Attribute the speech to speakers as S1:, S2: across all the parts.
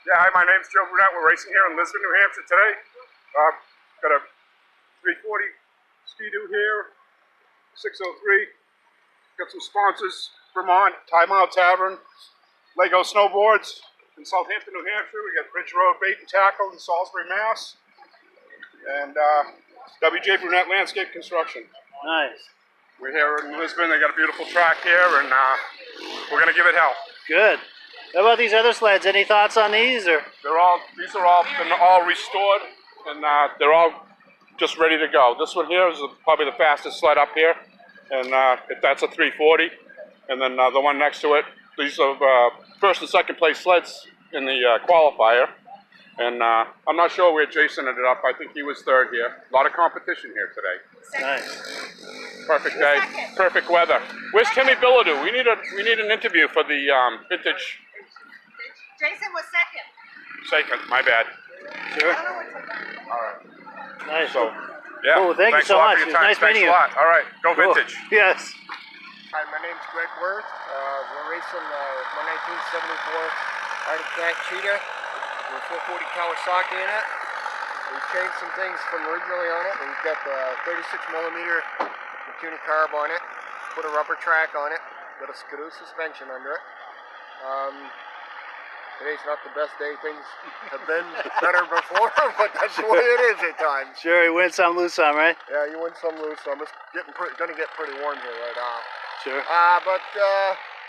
S1: Yeah, hi, my name's Joe Brunette. We're racing here in Lisbon, New Hampshire today. Got a 340 Ski-Doo here, 603. Got some sponsors, Vermont, Timeout Tavern, Lego Snowboards in Southampton, New Hampshire. We got Ridge Road Bait and Tackle in Salisbury, Mass. And WJ Brunette Landscape Construction.
S2: Nice.
S1: We're here in Lisbon. They got a beautiful track here, and we're going to give it hell. Good.
S2: How about these other sleds? Any thoughts on these? Or
S1: These are all restored, and they're all just ready to go. This one here is probably the fastest sled up here, and that's a 340. And then the one next to it, these are first and second place sleds in the qualifier. And I'm not sure where Jason ended up. I think he was third here. A lot of competition here today.
S2: Nice.
S1: Perfect day, perfect weather. Where's Timmy Billadou? We need an interview for the vintage.
S3: Jason was second.
S1: Second, my bad.
S2: Sure.
S1: All right.
S2: Nice.
S1: So, yeah.
S2: Cool. Thank you so much. It was nice meeting you.
S1: Thanks a lot. All right. Go Vintage.
S2: Cool. Yes.
S4: Hi, my name's Greg Worth. We're racing my 1974 Arctic Cat Cheetah with 440 Kawasaki in it. We've changed some things from originally on it. We've got the 36mm Makuni carb on it. Put a rubber track on it. Got a Skidoo suspension under it. Today's not the best day. Things have been better before, but that's the way it is at times.
S2: Sure, you win some, lose some, right?
S4: Yeah, you win some, lose some. It's going to get pretty warm here right now.
S2: Sure.
S4: But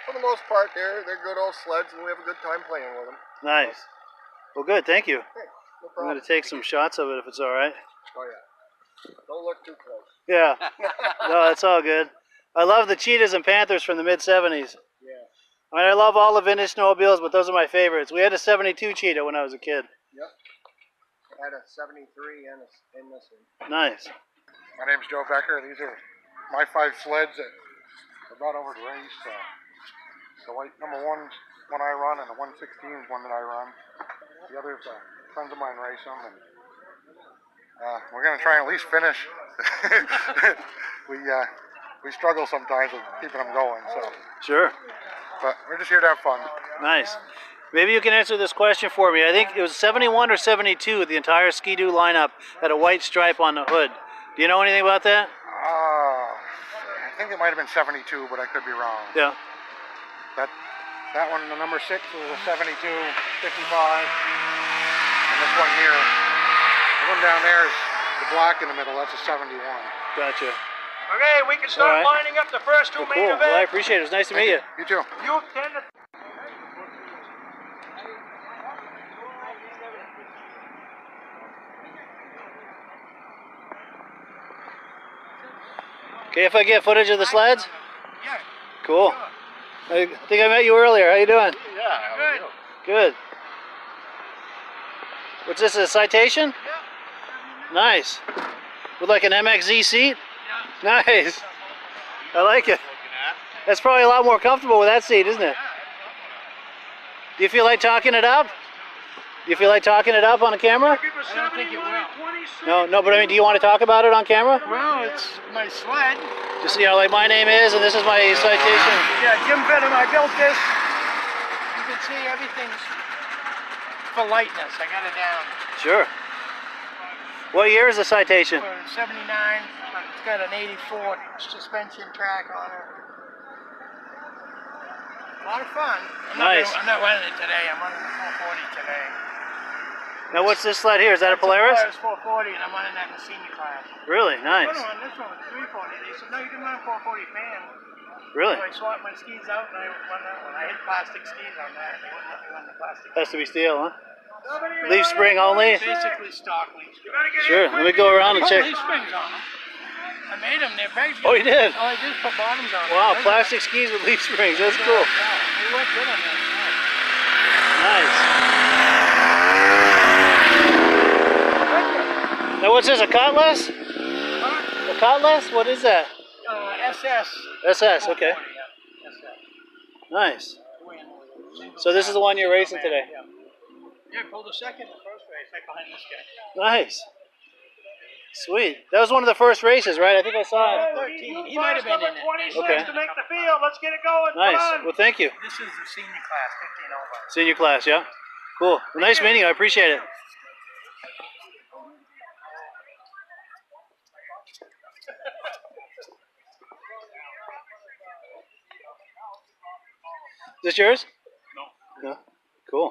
S4: for the most part, they're good old sleds, and we have a good time playing with them.
S2: Nice. Well, good. Thank you.
S4: Hey, no
S2: I'm
S4: problem.
S2: going to take some shots of it if it's all right.
S4: Oh, yeah. Don't look too close.
S2: Yeah. No, that's all good. I love the Cheetahs and Panthers from the mid-70s.
S4: Yeah.
S2: I mean, I love all the vintage snowmobiles, but those are my favorites. We had a 72 Cheetah when I was a kid.
S4: Yep. I had a 73 and this one.
S2: Nice.
S5: My name's Joe Becker. These are my 5 sleds that I brought over to race. The white number 1's one I run, and the 116 is one that I run. The others, friends of mine race them, and we're going to try and at least finish. We struggle sometimes with keeping them going. So.
S2: Sure.
S5: But we're just here to have fun.
S2: Nice. Maybe you can answer this question for me. I think it was 71 or 72, the entire Ski-Doo lineup had a white stripe on the hood. Do you know anything about that?
S5: I think it might have been 72, but I could be wrong.
S2: Yeah.
S5: That one, the number 6, was a 72, 55. And this one here, the one down there is the black in the middle. That's a 71.
S2: Gotcha.
S6: Okay, we can start lining up the first two main events.
S2: Well, I appreciate it. It was nice to meet you.
S5: You too.
S6: You tend to...
S2: Okay, if I get footage of the sleds?
S6: Yeah.
S2: Cool. I think I met you earlier. How you doing?
S6: Yeah, good.
S2: Good. What's this, a Citation?
S6: Yeah.
S2: Nice. With like an MXZ seat? Yeah. Nice. I like it. That's probably a lot more comfortable with that seat, isn't it? Do you feel like talking it up? Do you feel like talking it up on a camera?
S6: I don't think it
S2: No,
S6: will.
S2: but I mean, do you want to talk about it on camera?
S6: Well, it's my sled.
S2: Just, you know, like my name is, and this is my Citation.
S6: Yeah, Jim Benham, I built this. You can see everything's for lightness. I got it down.
S2: Sure. What year is the Citation?
S6: 79. It's got an 84 suspension track on it. A lot of fun.
S2: Nice.
S6: I'm not running it today. I'm running the 440 today.
S2: Now, what's this sled here? Is that a Polaris?
S6: Polaris 440, and I'm running that in the senior class.
S2: Really? Nice.
S6: This one was 340. They said, no, you can run a 440 fan.
S2: Really?
S6: So I swapped my skis out, and I run that one. I hit plastic skis on that. They wouldn't let me run the plastic.
S2: Has to be steel, huh? Leaf spring only?
S6: Basically stock leaf spring.
S2: Sure, let me go around and check.
S6: Leaf springs on them. I made them. They're very good.
S2: Oh, you did?
S6: All I did was put bottoms on them.
S2: Wow, plastic skis with leaf springs. That's cool.
S6: They work good on that.
S2: Nice. Now, what's this, a Cutlass? A Cutlass? What is that?
S6: SS.
S2: SS, okay.
S6: Yeah, SS.
S2: Nice. So this is the one you're racing today?
S6: Yeah, pulled a second the first race, right behind this guy.
S2: Nice. Sweet. That was one of the first races, right? I think I saw it.
S6: 13. He might have been in it.
S2: Okay.
S6: To make the field. Let's get it going.
S2: Nice. Well, thank you.
S6: This is the senior class, 15 over.
S2: Senior class, yeah? Cool. Well, nice meeting you. I appreciate it. Is this yours? No. Cool.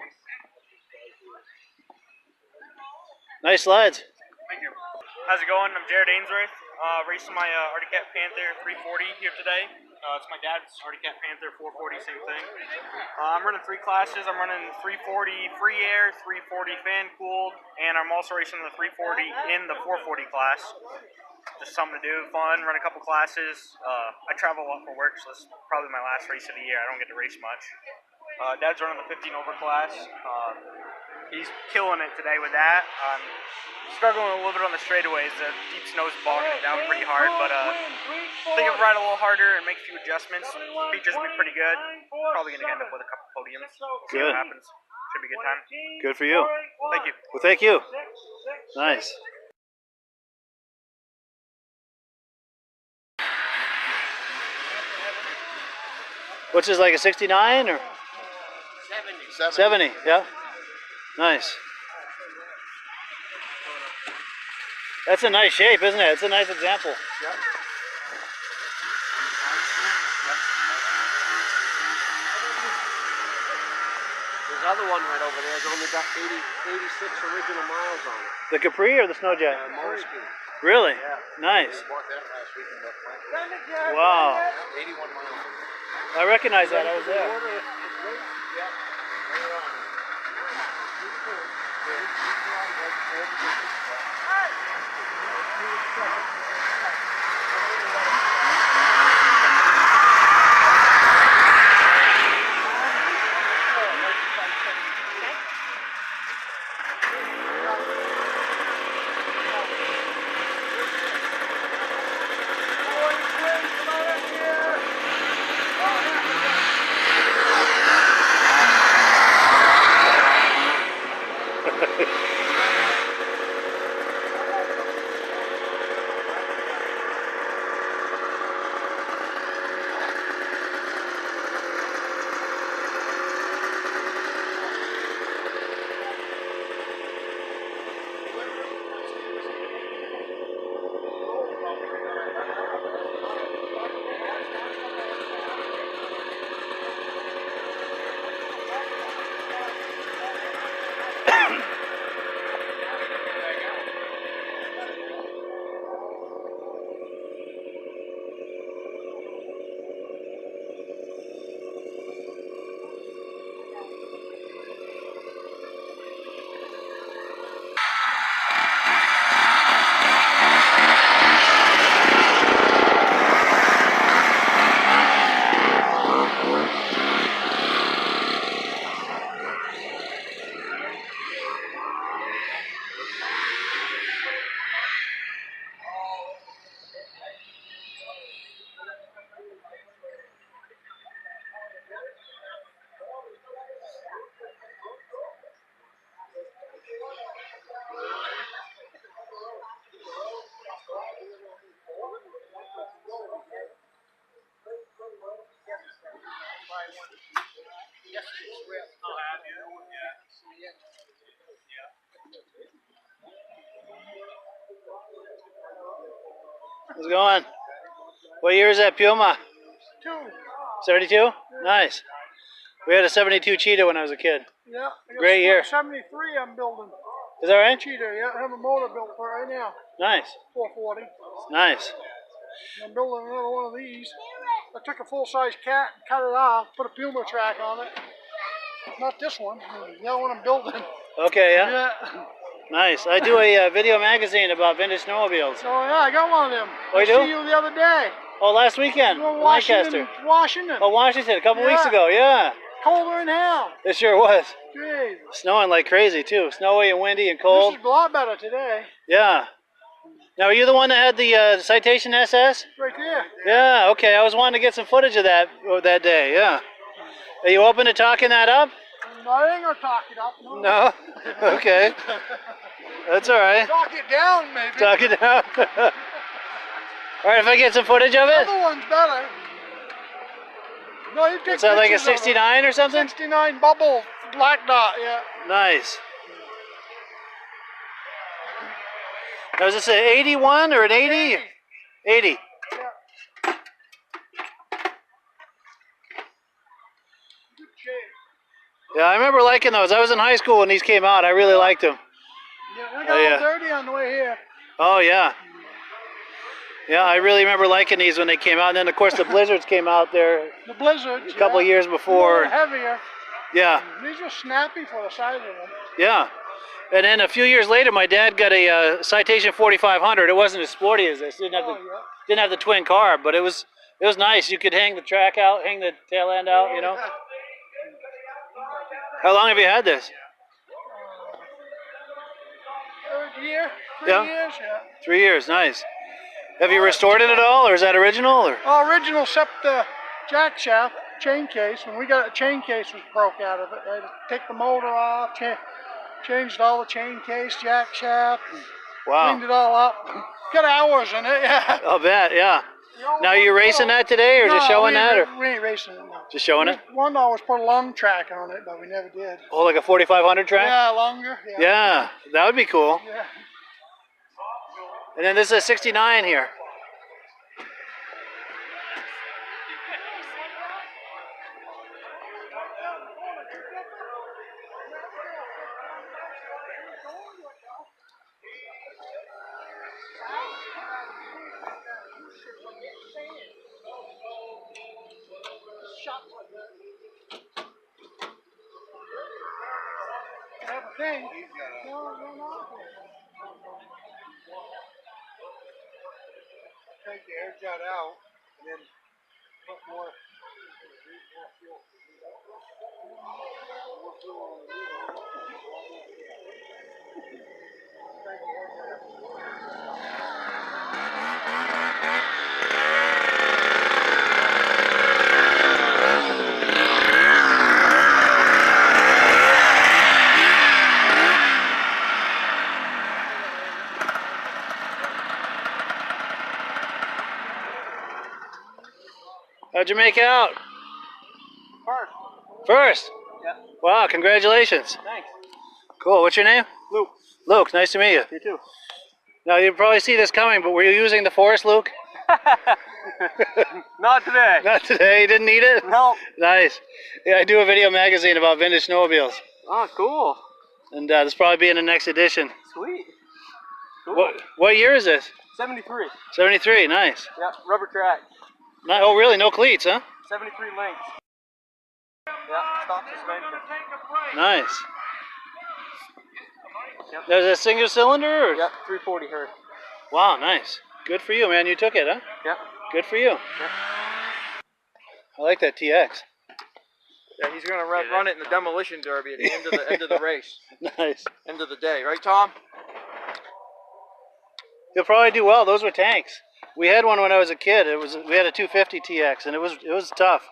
S2: Nice slides.
S7: Thank you. How's it going? I'm Jared Ainsworth, racing my Arctic Cat Panther 340 here today. It's my dad's Arctic Cat Panther 440, same thing. I'm running 3 classes. I'm running 340 free air, 340 fan cooled, and I'm also racing the 340 in the 440 class. Just something to do, fun, run a couple classes. I travel a lot for work, so this is probably my last race of the year. I don't get to race much. Dad's running the 15 over class. He's killing it today with that. Struggling a little bit on the straightaways. The deep snow's bogging it down pretty hard, but I think I'll ride a little harder and make a few adjustments. Features will be pretty good. Probably going to end up with a couple podiums. See
S2: Good.
S7: what happens. Should be a good time.
S2: Good for you.
S7: Thank you.
S2: Well, thank you. Nice. Which is like a 69 or? 70, yeah. Nice. That's a nice shape, isn't it? It's a nice example.
S4: Yep. There's another one right over there. It's only got 86 original miles on it.
S2: The Capri or the Snowjet?
S4: Motorski.
S2: Really?
S4: Yeah.
S2: Nice.
S5: We bought that last week in
S2: Wow.
S5: 81 miles.
S2: I recognize that. I was there. How's it going? What year is that Puma? 72? Nice. We had a 72 Cheetah when I was a kid.
S6: Yeah.
S2: Great year.
S6: 73 I'm building.
S2: Is that right?
S6: Cheetah, yeah. I have a motor built for it right now.
S2: Nice.
S6: 440.
S2: Nice.
S6: And I'm building another one of these. I took a full-size cat and cut it off, put a Puma track on it. Not this one, the other one I'm building.
S2: Okay, yeah.
S6: Yeah.
S2: Nice. I do a video magazine about vintage snowmobiles.
S6: Oh yeah, I got one of them.
S2: Oh, you
S6: I
S2: do?
S6: see you the other day.
S2: Oh, last weekend
S6: You were
S2: in
S6: in
S2: Lancaster.
S6: Washington.
S2: Oh, Washington, a couple
S6: Yeah.
S2: weeks ago, yeah.
S6: Colder than hell.
S2: It sure was.
S6: Jeez.
S2: Snowing like crazy, too. Snowy and windy and cold.
S6: This is a lot better today.
S2: Yeah. Now, are you the one that had the Citation SS?
S6: Right there.
S2: Yeah, okay. I was wanting to get some footage of that day, yeah. Are you open to talking that up?
S6: I ain't gonna talk it up.
S2: No? Okay. That's all right.
S6: Talk it down, maybe.
S2: Talk it down. All right, if I get some footage of
S6: The
S2: it?
S6: other one's better. No, you take
S2: Is that like a
S6: pictures of it.
S2: 69 or something?
S6: 69 bubble Black dot, yeah.
S2: Nice. Now, is this an 81 or an 80? 80.
S6: Yeah. Good shape.
S2: Yeah, I remember liking those. I was in high school when these came out. I really liked them.
S6: Yeah, I got a little dirty on the way here.
S2: Oh, yeah. Yeah, I really remember liking these when they came out. And then, of course, the Blizzards came out there
S6: The Blizzards.
S2: a couple years before.
S6: More heavier.
S2: Yeah,
S6: These are snappy for the size of them.
S2: yeah. And then a few years later, my dad got a Citation 4500. It wasn't as sporty as this. Didn't have the twin carb, but it was nice. You could hang the track out, hang the tail end out, you know. How long have you had this?
S6: Third year, 3
S2: Yeah.
S6: years, yeah.
S2: 3 years, nice. Have you restored it at all, or is that original? Or?
S6: Oh, original except the jack shaft, chain case. When we got it, chain case was broke out of it. They had to take the motor off, changed all the chain case, jack shaft, and
S2: Wow.
S6: cleaned it all up. Got hours in it, yeah.
S2: I'll bet, yeah. Now are you racing that today, or just showing that? Or?
S6: We ain't racing it now.
S2: Just showing it?
S6: One always put a long track on it, but we never did.
S2: Oh, like a 4500 track?
S6: Yeah, longer. Yeah.
S2: Yeah, that would be cool.
S6: Yeah.
S2: And then this is a 69 here.
S6: Have a thing. No.
S4: Take the air jet out and then put more.
S2: How'd you make out? First?
S7: Yeah.
S2: Wow, congratulations.
S7: Thanks.
S2: Cool, what's your name?
S7: Luke.
S2: Luke, nice to meet you.
S7: You too.
S2: Now, you probably see this coming, but were you using the Force, Luke?
S7: Not today.
S2: Not today, you didn't need it?
S7: No.
S2: Nice. Yeah, I do a video magazine about vintage snowmobiles.
S7: Oh, cool.
S2: And this probably be in the next edition.
S7: Sweet. Cool.
S2: What year is this?
S7: 73.
S2: 73, nice.
S7: Yeah, rubber track.
S2: Oh, really? No cleats, huh?
S7: 73 lengths. Yeah, stock suspension.
S2: Nice.
S7: Yep.
S2: There's a single cylinder? Or?
S7: Yep, 340 Hz.
S2: Wow, nice. Good for you, man. You took it, huh?
S7: Yep.
S2: Good for you.
S7: Yep.
S2: I like that TX.
S4: Yeah, he's gonna run it in the demolition derby at the end of the race,
S2: Nice.
S4: end of the day, right, Tom?
S2: You'll probably do well. Those were tanks. We had one when I was a kid. We had a 250 TX, and it was tough.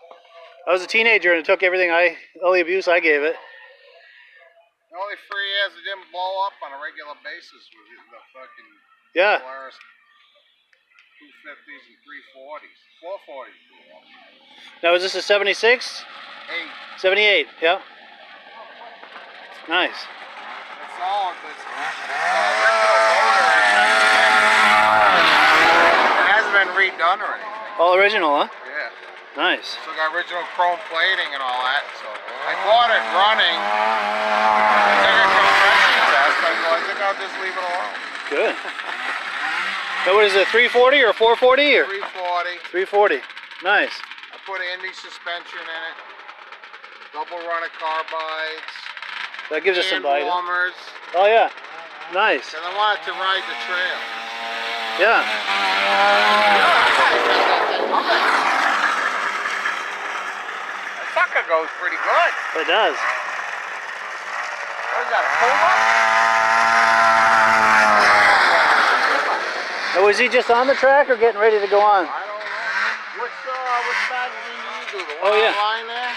S2: I was a teenager, and it took all the abuse I gave it.
S5: The only free is it didn't blow up on a regular basis with the fucking
S2: Yeah.
S5: Polaris 250s and 340s. 440s blew up.
S2: Now, is this a 76?
S5: 8.
S2: 78, yeah. Nice.
S5: It's all this original motor. It hasn't been redone or anything.
S2: All original, huh?
S5: Yeah.
S2: Nice.
S5: So got original chrome plating and all that. So I bought it running. I took a compression test. I think I'll just leave it alone.
S2: Good. Now, what is it, 340 or 440? Or?
S5: 340.
S2: 340. Nice.
S5: I put Indy suspension in it. Double run of carbides.
S2: That gives us some bite. Huh?
S5: Warmers.
S2: Oh, yeah. Nice.
S5: And I wanted to ride the trail.
S2: Yeah.
S5: That sucker goes pretty good.
S2: It does.
S5: What is that, a Puma?
S2: Now, was he just on the track or getting ready to go on?
S5: I don't know. Which magazine do you do? The one
S2: Oh, yeah.
S5: online there?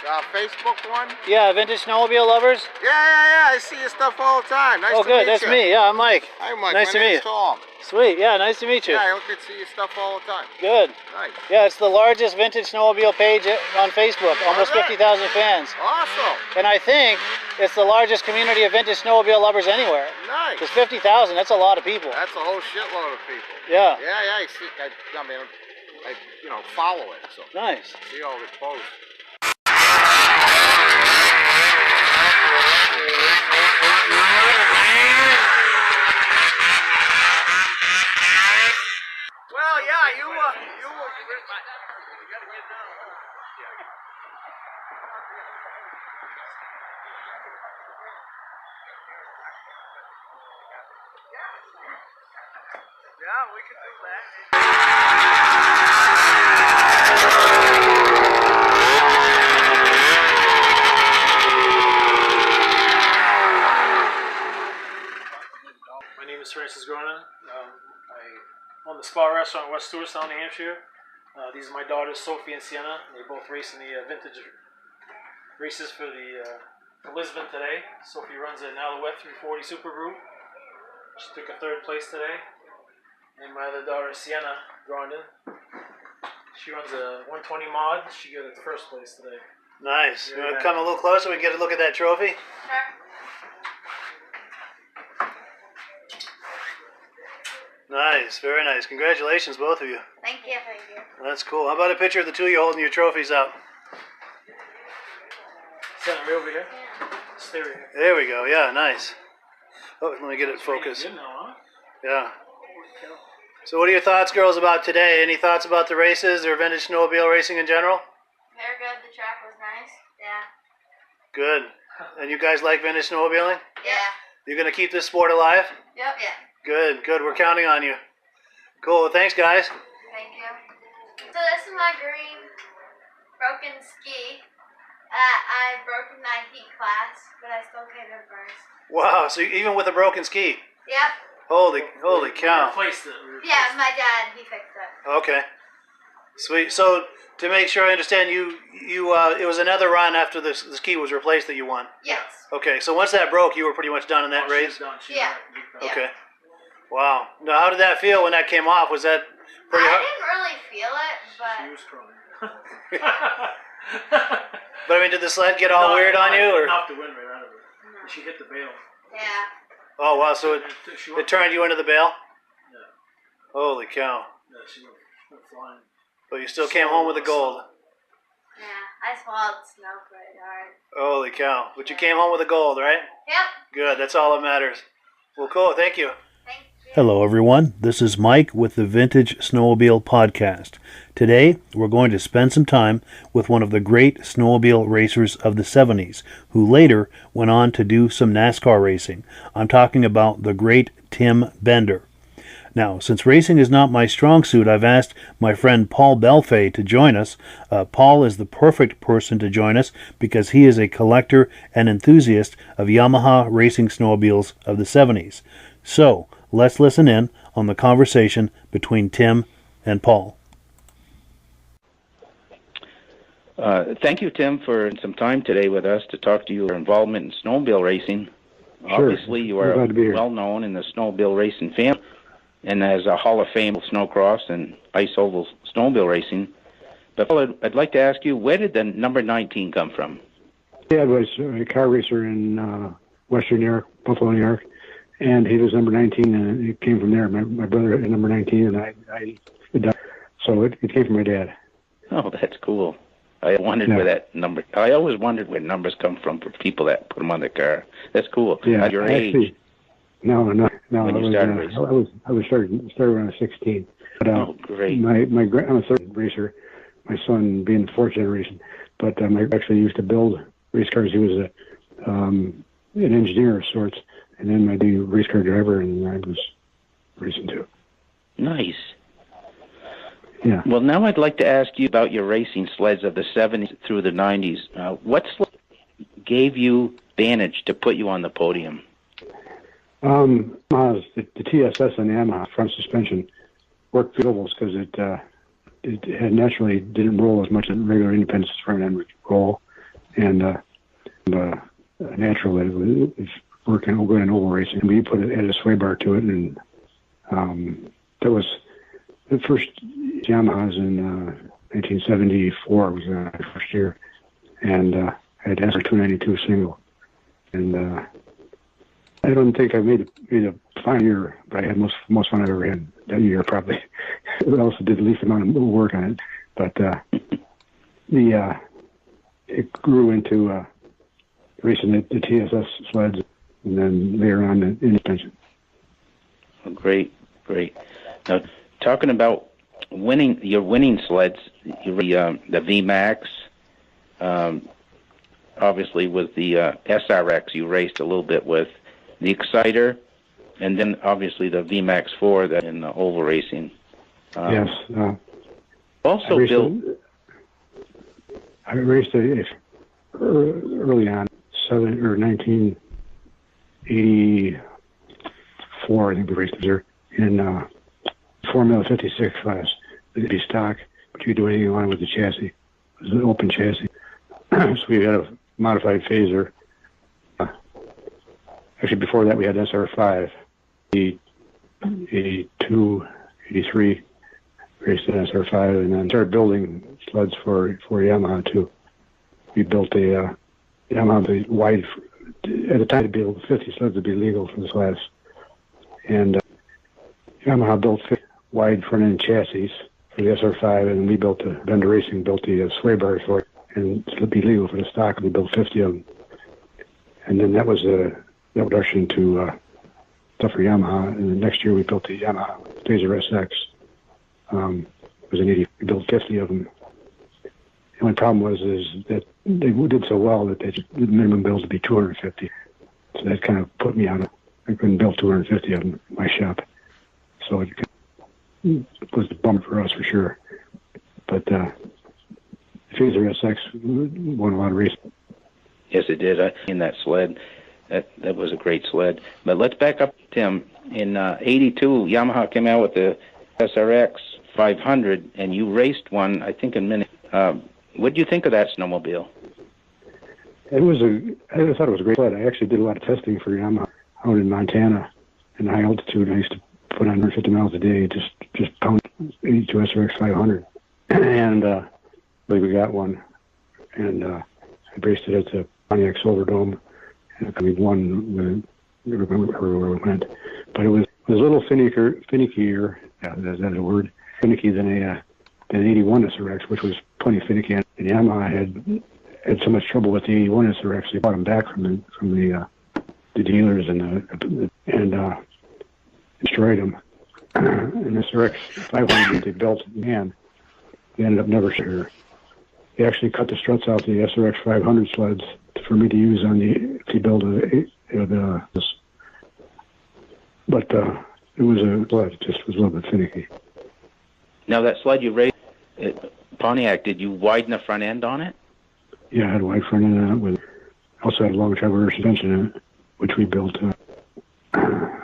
S4: Facebook one?
S2: Yeah, Vintage Snowmobile Lovers.
S4: Yeah. I see your stuff all the time. Nice
S2: Oh,
S4: to meet
S2: good. That's
S4: you.
S2: me. Yeah, I'm Mike.
S4: Hi, Mike.
S2: Nice to
S4: My
S2: meet
S4: name's
S2: you.
S4: Tom.
S2: Sweet. Yeah, nice to meet you.
S4: Yeah, I get to see your stuff all the time.
S2: Good.
S4: Nice.
S2: Yeah, it's the largest vintage snowmobile page on Facebook. Almost 50,000 fans.
S4: Awesome.
S2: And I think it's the largest community of vintage snowmobile lovers anywhere.
S4: Nice.
S2: Because 50,000, that's a lot of people.
S4: That's a whole shitload of people.
S2: Yeah.
S4: Yeah, I see. I mean, I follow it, so
S2: Nice.
S4: see all the posts. Well, yeah, you gotta get down. Yeah, we can do that.
S8: My name is Francis Gronin. I own the Spa Restaurant in West Stewartstown, New Hampshire. These are my daughters, Sophie and Sienna. They both race in the vintage races for the Lisbon today. Sophie runs an Alouette 340 Super Group. She took a 3rd place today. And my other daughter, Sienna Grondin, she runs a 120 mod. She got the 1st place today.
S2: Nice.
S8: Yeah.
S2: You want to come a little closer? We can get a look at that trophy. Nice. Very nice. Congratulations, both of you.
S3: Thank you. Thank you.
S2: That's cool. How about a picture of the two of you holding your trophies up?
S8: Sienna, right over here. Stay right here.
S2: There we go. Yeah, nice. Oh, let me get it focused.
S8: Good now, huh?
S2: Yeah. So what are your thoughts, girls, about today? Any thoughts about the races or vintage snowmobile racing in general?
S3: Very good. The track was nice. Yeah.
S2: Good. And you guys like vintage snowmobiling?
S3: Yeah.
S2: You're going to keep this sport alive?
S3: Yep. Yeah.
S2: Good, good. We're counting on you. Cool. Well, thanks, guys.
S3: Thank you. So this is my green broken ski. I broke in my heat class, but I still came in first.
S2: Wow. So even with a broken ski?
S3: Yep.
S2: Holy cow.
S8: Replaced it.
S3: Yeah, my dad, he fixed it.
S2: Okay. Sweet. So to make sure I understand, it was another run after the ski was replaced that you won?
S3: Yes.
S2: Okay. So once that broke, you were pretty much done in that race?
S3: Yeah.
S2: Okay. Wow. Now, how did that feel when that came off? Was that pretty
S3: I
S2: hard?
S3: didn't really feel it, but
S8: She was crying.
S2: But I mean, did the sled get all weird on you? Or?
S8: Knocked the wind right out of her. She hit the bail.
S3: yeah.
S2: Oh, wow. So it turned you into the bail?
S8: Yeah.
S2: Holy cow.
S8: Yeah, she went flying.
S2: But you still came home with the gold.
S3: Yeah, I swallowed snow pretty hard.
S2: Holy cow. But you came home with the gold, right?
S3: Yep.
S2: Good. That's all that matters. Well, cool. Thank you.
S3: Thank you.
S9: Hello, everyone. This is Mike with the Vintage Snowmobile Podcast. Today, we're going to spend some time with one of the great snowmobile racers of the 70s, who later went on to do some NASCAR racing. I'm talking about the great Tim Bender. Now, since racing is not my strong suit, I've asked my friend Paul Belfay to join us. Paul is the perfect person to join us because he is a collector and enthusiast of Yamaha racing snowmobiles of the 70s. So, let's listen in on the conversation between Tim and Paul.
S10: Thank you, Tim, for some time today with us to talk to your involvement in snowmobile racing.
S11: Sure.
S10: Obviously, you are
S11: Glad to be here.
S10: well known in the snowmobile racing family and as a Hall of Fame of snowcross and ice oval snowmobile racing. But Paul, I'd like to ask you, where did the number 19 come from?
S11: Dad was a car racer in Western New York, Buffalo, New York, and he was number 19, and it came from there. My brother had number 19, and I so it came from my dad.
S10: Oh, that's cool. I wondered where that number. I always wondered where numbers come from for people that put them on the car. That's cool.
S11: Yeah,
S10: At your age.
S11: No.
S10: When you started racing.
S11: I was started when I was 16. But,
S10: Oh, great.
S11: I'm a third racer. My son being the fourth generation, but I actually used to build race cars. He was an engineer of sorts, and then I do race car driver, and I was racing too.
S10: Nice.
S11: Yeah.
S10: Well, now I'd like to ask you about your racing sleds of the 70s through the 90s. What sled gave you advantage to put you on the podium?
S11: The TSS and the Yamaha front suspension worked vehicles because it had naturally didn't roll as much as regular independent front end would roll, and a natural that was working going in oval racing. We put it, added a sway bar to it, and that was the first Yamahas in 1974 was my first year, and I had SR 292 single, and I don't think I made a fine year, but I had most fun I've ever had that year probably. I also did the least amount of work on it, but it grew into racing the TSS sleds, and then later on the suspension.
S10: Oh, great. Now, talking about your winning sleds, the VMAX, obviously with the SRX you raced a little bit with, the Exciter, and then obviously the VMAX 4 that in the oval racing.
S11: Yes.
S10: Also
S11: I raced early on, 1984, I think we raced there, in Formula 56 class. It'd be stock, but you could do anything you wanted with the chassis. It was an open chassis. So we had a modified phaser. Actually, before that, we had SR5, 82, 83, raced an SR5, and then started building sleds for Yamaha, too. We built a Yamaha, the wide, at the time, to be able to 50 sleds would be legal for this class. And Yamaha built 50 wide front-end chassis for the SR5, and we built Bender Racing built the sway bars for it, and to be legal for the stock, we built 50 of them. And then that was the introduction to stuff for Yamaha, and the next year we built the Yamaha Phaser SX. It was an 80. We built 50 of them. The only problem was that they did so well that the minimum build would be 250. So that kind of put me on it. I couldn't build 250 of them in my shop. So it was a bummer for us for sure. But the Phaser SX won a lot of races.
S10: Yes, it did. I seen that sled. That was a great sled. But let's back up, Tim. In 82, Yamaha came out with the SRX 500, and you raced one, I think, in Minnesota. What did you think of that snowmobile?
S11: I thought it was a great sled. I actually did a lot of testing for Yamaha out in Montana in high altitude. I used to put on 150 miles a day, just pound 82 SRX 500. And we got one, and I raced it at the Pontiac Silverdome. We won everywhere we went, but it was a little finickier. Yeah, is that a word? Finicky than an 81 SRX, which was plenty finicky. And Yamaha had so much trouble with the 81 SRX, they brought them back from the dealers and destroyed them. And the SRX 500 that they built in hand, they ended up never sure. They actually cut the struts out the SRX 500 sleds for me to use on to build this. But it was a sled, it just was a little bit finicky.
S10: Now that sled you raced at Pontiac, did you widen the front end on it?
S11: Yeah, I had a wide front end on it. Also had a long travel suspension in it, which we built. At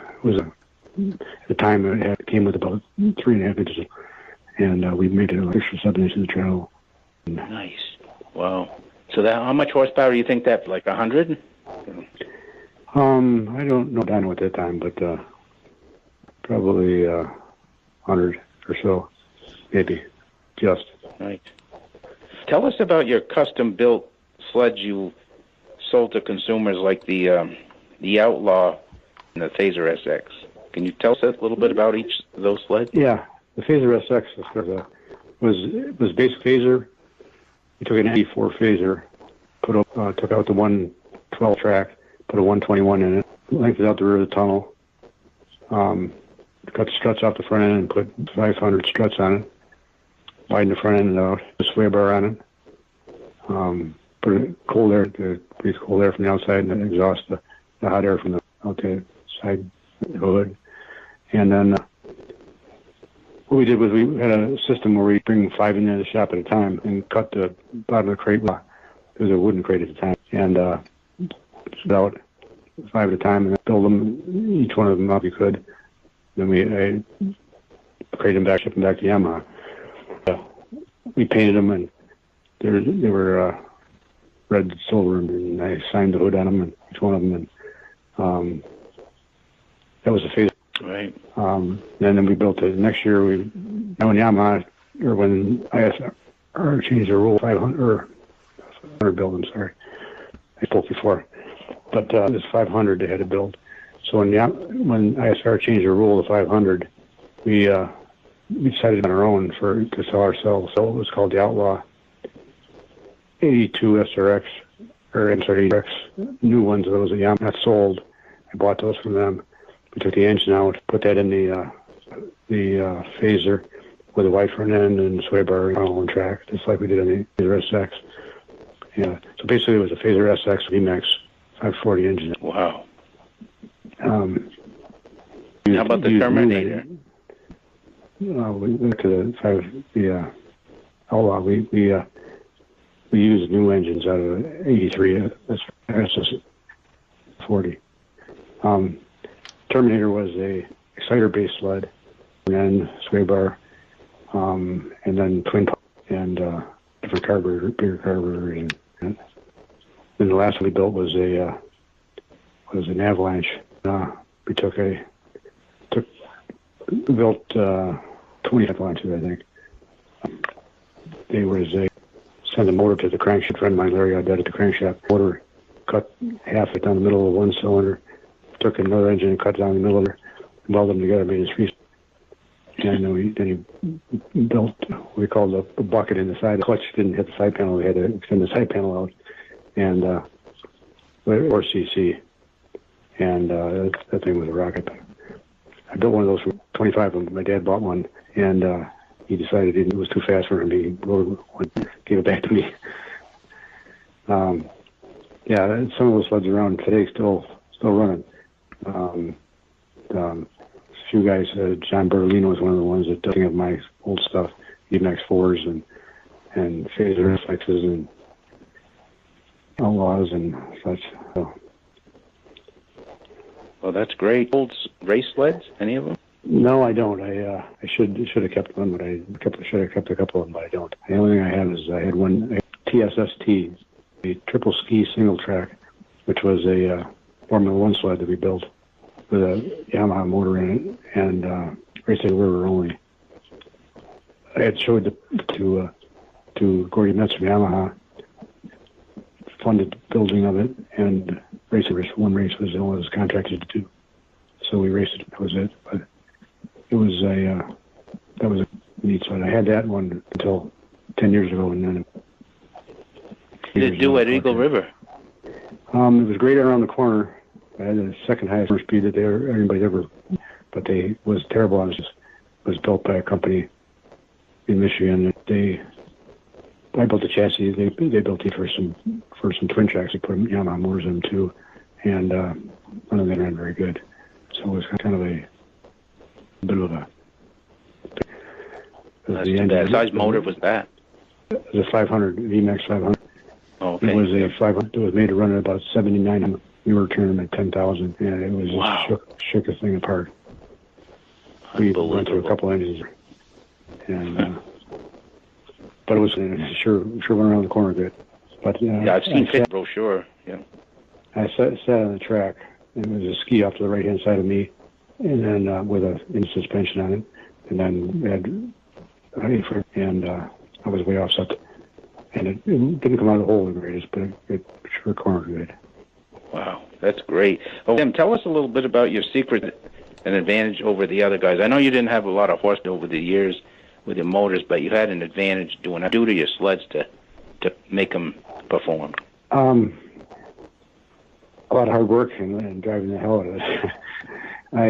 S11: the time it came with about 3.5 inches, and we made it like 6 or 7 inches of travel.
S10: Nice. Wow. So how much horsepower do you think that, like 100?
S11: I don't know dyno at that time, but probably 100 or so, maybe, just.
S10: Right. Tell us about your custom-built sleds you sold to consumers, like the Outlaw and the Phaser SX. Can you tell us a little bit about each of those sleds?
S11: Yeah, the Phaser SX was basic phaser. We took an 84 phaser, took out the 112 track, put a 121 in it, lengthened out the rear of the tunnel, cut the struts off the front end and put 500 struts on it, widened the front end out, a sway bar on it, put a cold air to breathe cold air from the outside and then exhaust the hot air from the outside of the hood. And then what we did was we had a system where we bring 5 into the shop at a time and cut the bottom of the crate. It was a wooden crate at the time. And about 5 at a time and build them, each one of them up you could. Then we crate them back, ship them back to Yamaha. We painted them, and they were red, silver, and I signed the hood on them, and each one of them, and that was a phase.
S10: Right.
S11: And then we built it. Next year, when Yamaha, or when ISR changed the rule, 500, or 100 build, I'm sorry. I spoke before. But this 500 they had to build. So when ISR changed the rule to 500, we decided on our own to sell ourselves. So it was called the Outlaw 82 SRX, or I'm sorry, SRX, new ones, those that Yamaha not sold. I bought those from them. We took the engine out, put that in the phaser with a white front end and sway bar and track, just like we did in the Phaser SX. Yeah. So basically, it was a Phaser SX VMAX 540 engine.
S10: Wow.
S11: How
S10: about the Terminator?
S11: We went to the Outlaw. We used new engines out of 83 SS40. Terminator was a exciter-based sled, and then sway bar, and then twin pump, and different carburetor, bigger carburetor. And then the last one we built was an Avalanche. We built 20 Avalanches, I think. They sent a motor to the crankshaft. A friend of mine, Larry, got dead at the crankshaft. Motor cut half it down the middle of one cylinder. Took another engine and cut down the middle of it, welded them together, made it three. And then he built what we called a bucket in the side. The clutch didn't hit the side panel. We had to extend the side panel out, and or CC. And that thing was a rocket. I built one of those for 25 of them. My dad bought one, and he decided it was too fast for him. He gave it back to me. Yeah, some of those sleds around today still running. A few guys, John Bertolino was one of the ones that does my old stuff, EMAX 4s and Phaser SXs and Outlaws and such. So.
S10: Well, that's great. Old race sleds, any of them?
S11: No, I don't. I should have kept one, but I should have kept a couple of them, but I don't. The only thing I have is I had one TSST, a triple ski single track, which was a Formula One sled that we built with a Yamaha motor in it and racing the river only. I had showed to Gordy Metz from Yamaha, funded the building of it, and one race was all I was contracted to do. So we raced it. That was it. But it was that was a neat sled. I had that one until 10 years ago, and then.
S10: What did it do at Eagle River?
S11: It was great around the corner. I had the second highest speed that anybody ever, but they was terrible on it. It was built by a company in Michigan. I built the chassis. They built it for some twin tracks. They put Yamaha motors in them too, and none of them ran very good. So it was kind of a bit of a.
S10: That's too bad. Size motor was that?
S11: It was a 500 VMAX 500.
S10: Oh, okay.
S11: It was a 500. It was made to run at about 79. We were turning at 10,000, and it was just shook the thing apart. We went through a couple engines, and but it was sure went around the corner good. But
S10: yeah, I've seen the brochure. Yeah, I
S11: sat on the track, and there was a ski off to the right hand side of me, and then with a suspension on it, and then we had and I was way offset, and it didn't come out of the hole the greatest, but it sure cornered good.
S10: Wow, that's great. Oh, Tim, tell us a little bit about your secret and advantage over the other guys. I know you didn't have a lot of horsepower over the years with your motors, but you had an advantage doing it. Due to your sleds to make them perform.
S11: A lot of hard work and driving the hell out of it. I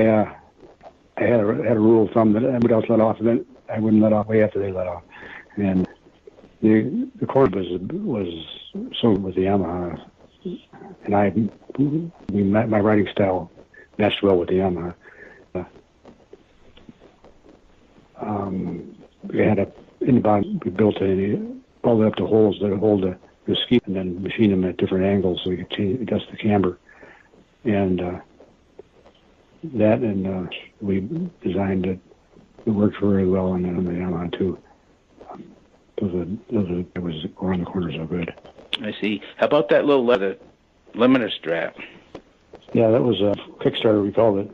S11: had a rule of thumb that everybody else let off, and then I wouldn't let off way after they let off. And the cord was so with the Yamaha. And my riding style matched well with the Yamaha. We had in the bottom, we built all the way up to holes that hold the ski, and then machine them at different angles so we could adjust the camber. And we designed it. It worked very well on the Yamaha too. It was around the corner so good.
S10: I see. How about that little leather limiter strap?
S11: Yeah, that was a Kickstarter, we called it.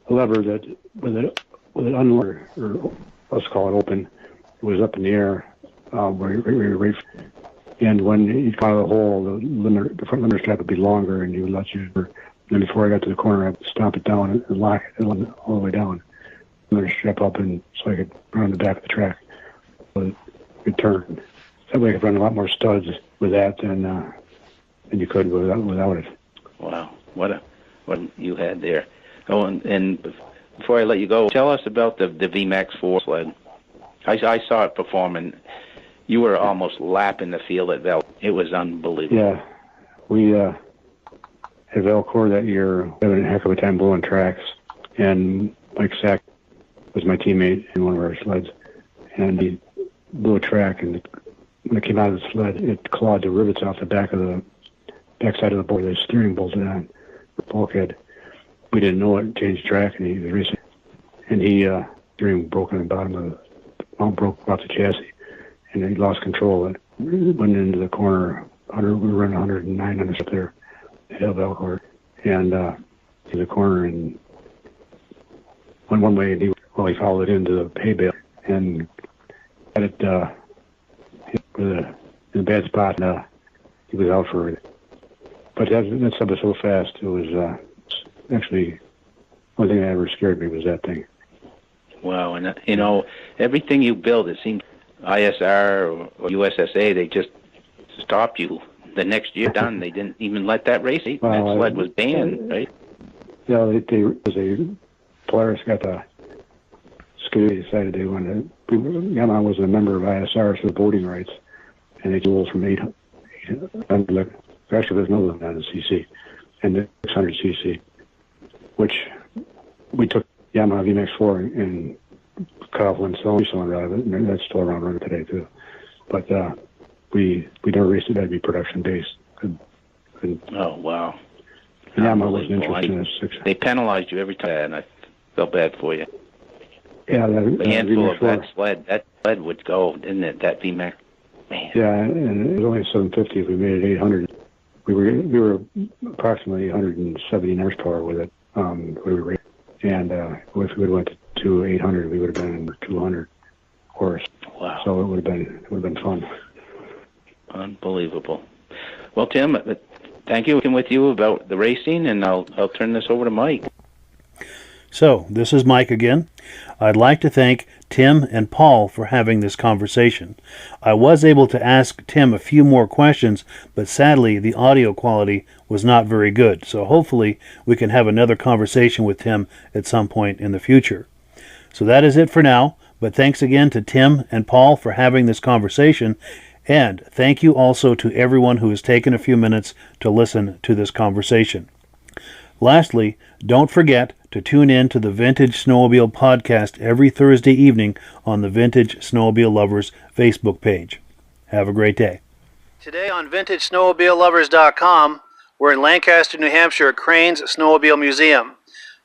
S11: A lever that, with it unloaded, or let's call it open, it was up in the air, and when you got out of the hole, the front limiter strap would be longer, and you would let you, then before I got to the corner, I'd stomp it down and lock it all the way down. Limiter strap up, and so I could run on the back of the track. So it could turn. That way I could run a lot more studs with that than you could without it.
S10: Wow, what you had there. Oh, and before I let you go, tell us about the VMAX 4 sled. I saw it perform, and you were almost lapping the field at Val. It was unbelievable.
S11: Yeah, we at Valcourt that year having a heck of a time blowing tracks, and Mike Sack was my teammate in one of our sleds, and he blew a track, and when it came out of the sled, it clawed the rivets off the backside of the board. The steering bolted on the bulkhead. We didn't know it. Changed track, and he was racing, and he steering broke on the bottom of the mount, broke off the chassis, and he lost control. It went into the corner. We were running 109 on us up there at Valcourt, and to the corner, and went one way, and he followed it into the hay bale and had it in a bad spot, and he was out for it. But that sub was so fast, it was actually the only thing that ever scared me was that thing.
S10: Wow, and everything you build, it seems ISR or USSA, they just stopped you the next year done. They didn't even let that race. That sled was banned, right?
S11: Yeah, Polaris got the Skidoo. They decided they wanted to. Yamaha was a member of ISR, so the voting rights, and they ruled from 800. Actually, there's no limit on the CC, and the 600 CC, which we took Yamaha VMAX4 and cut off one cylinder out of it, and that's still around running today too. But we never raced it. That'd be production based.
S10: Oh wow!
S11: Yamaha wasn't interested in this.
S10: They penalized you every time, and I felt bad for you.
S11: Yeah,
S10: a handful of that sled would go, didn't it? That VMAX. Man.
S11: Yeah, and it was only 750. If we made it 800, we were approximately 170 horsepower with it. We were racing. And if we would have went to 800, we would have been 200 horse.
S10: Wow!
S11: So it would have been fun.
S10: Unbelievable. Well, Tim, thank you for talking with you about the racing, and I'll turn this over to Mike.
S9: So, this is Mike again. I'd like to thank Tim and Paul for having this conversation. I was able to ask Tim a few more questions, but sadly the audio quality was not very good, so hopefully we can have another conversation with Tim at some point in the future. So that is it for now, but thanks again to Tim and Paul for having this conversation, and thank you also to everyone who has taken a few minutes to listen to this conversation. Lastly, don't forget to tune in to the Vintage Snowmobile podcast every Thursday evening on the Vintage Snowmobile Lovers Facebook page. Have a great day. Today on VintageSnowmobileLovers.com, we're in Lancaster, New Hampshire at Crane's Snowmobile Museum.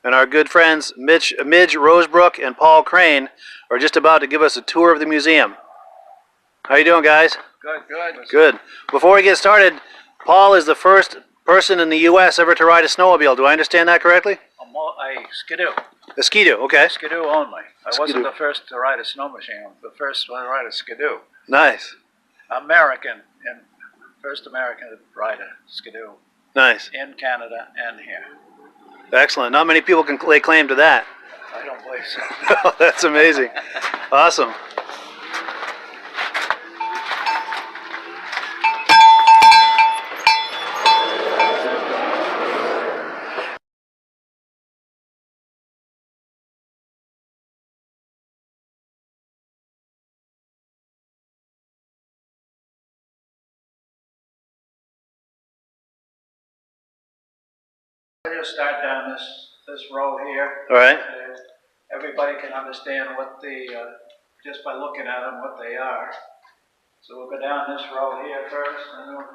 S9: And our good friends Midge Rosebrook and Paul Crane are just about to give us a tour of the museum. How you doing, guys? Good. Before we get started, Paul is the first person in the U.S. ever to ride a snowmobile. Do I understand that correctly?
S12: A Skidoo.
S9: A Skidoo, okay.
S12: Skidoo only. I
S9: Skidoo.
S12: wasn't the first to ride a snow machine. I was the first one to ride a Skidoo.
S9: Nice.
S12: American, and first American to ride a Skidoo.
S9: Nice.
S12: In Canada and here.
S9: Excellent. Not many people can lay claim to that.
S12: I don't believe so.
S9: That's amazing. Awesome.
S12: I just start down this row here.
S9: All right.
S12: Everybody can understand what just by looking at them, what they are. So we'll go down this row here first, and then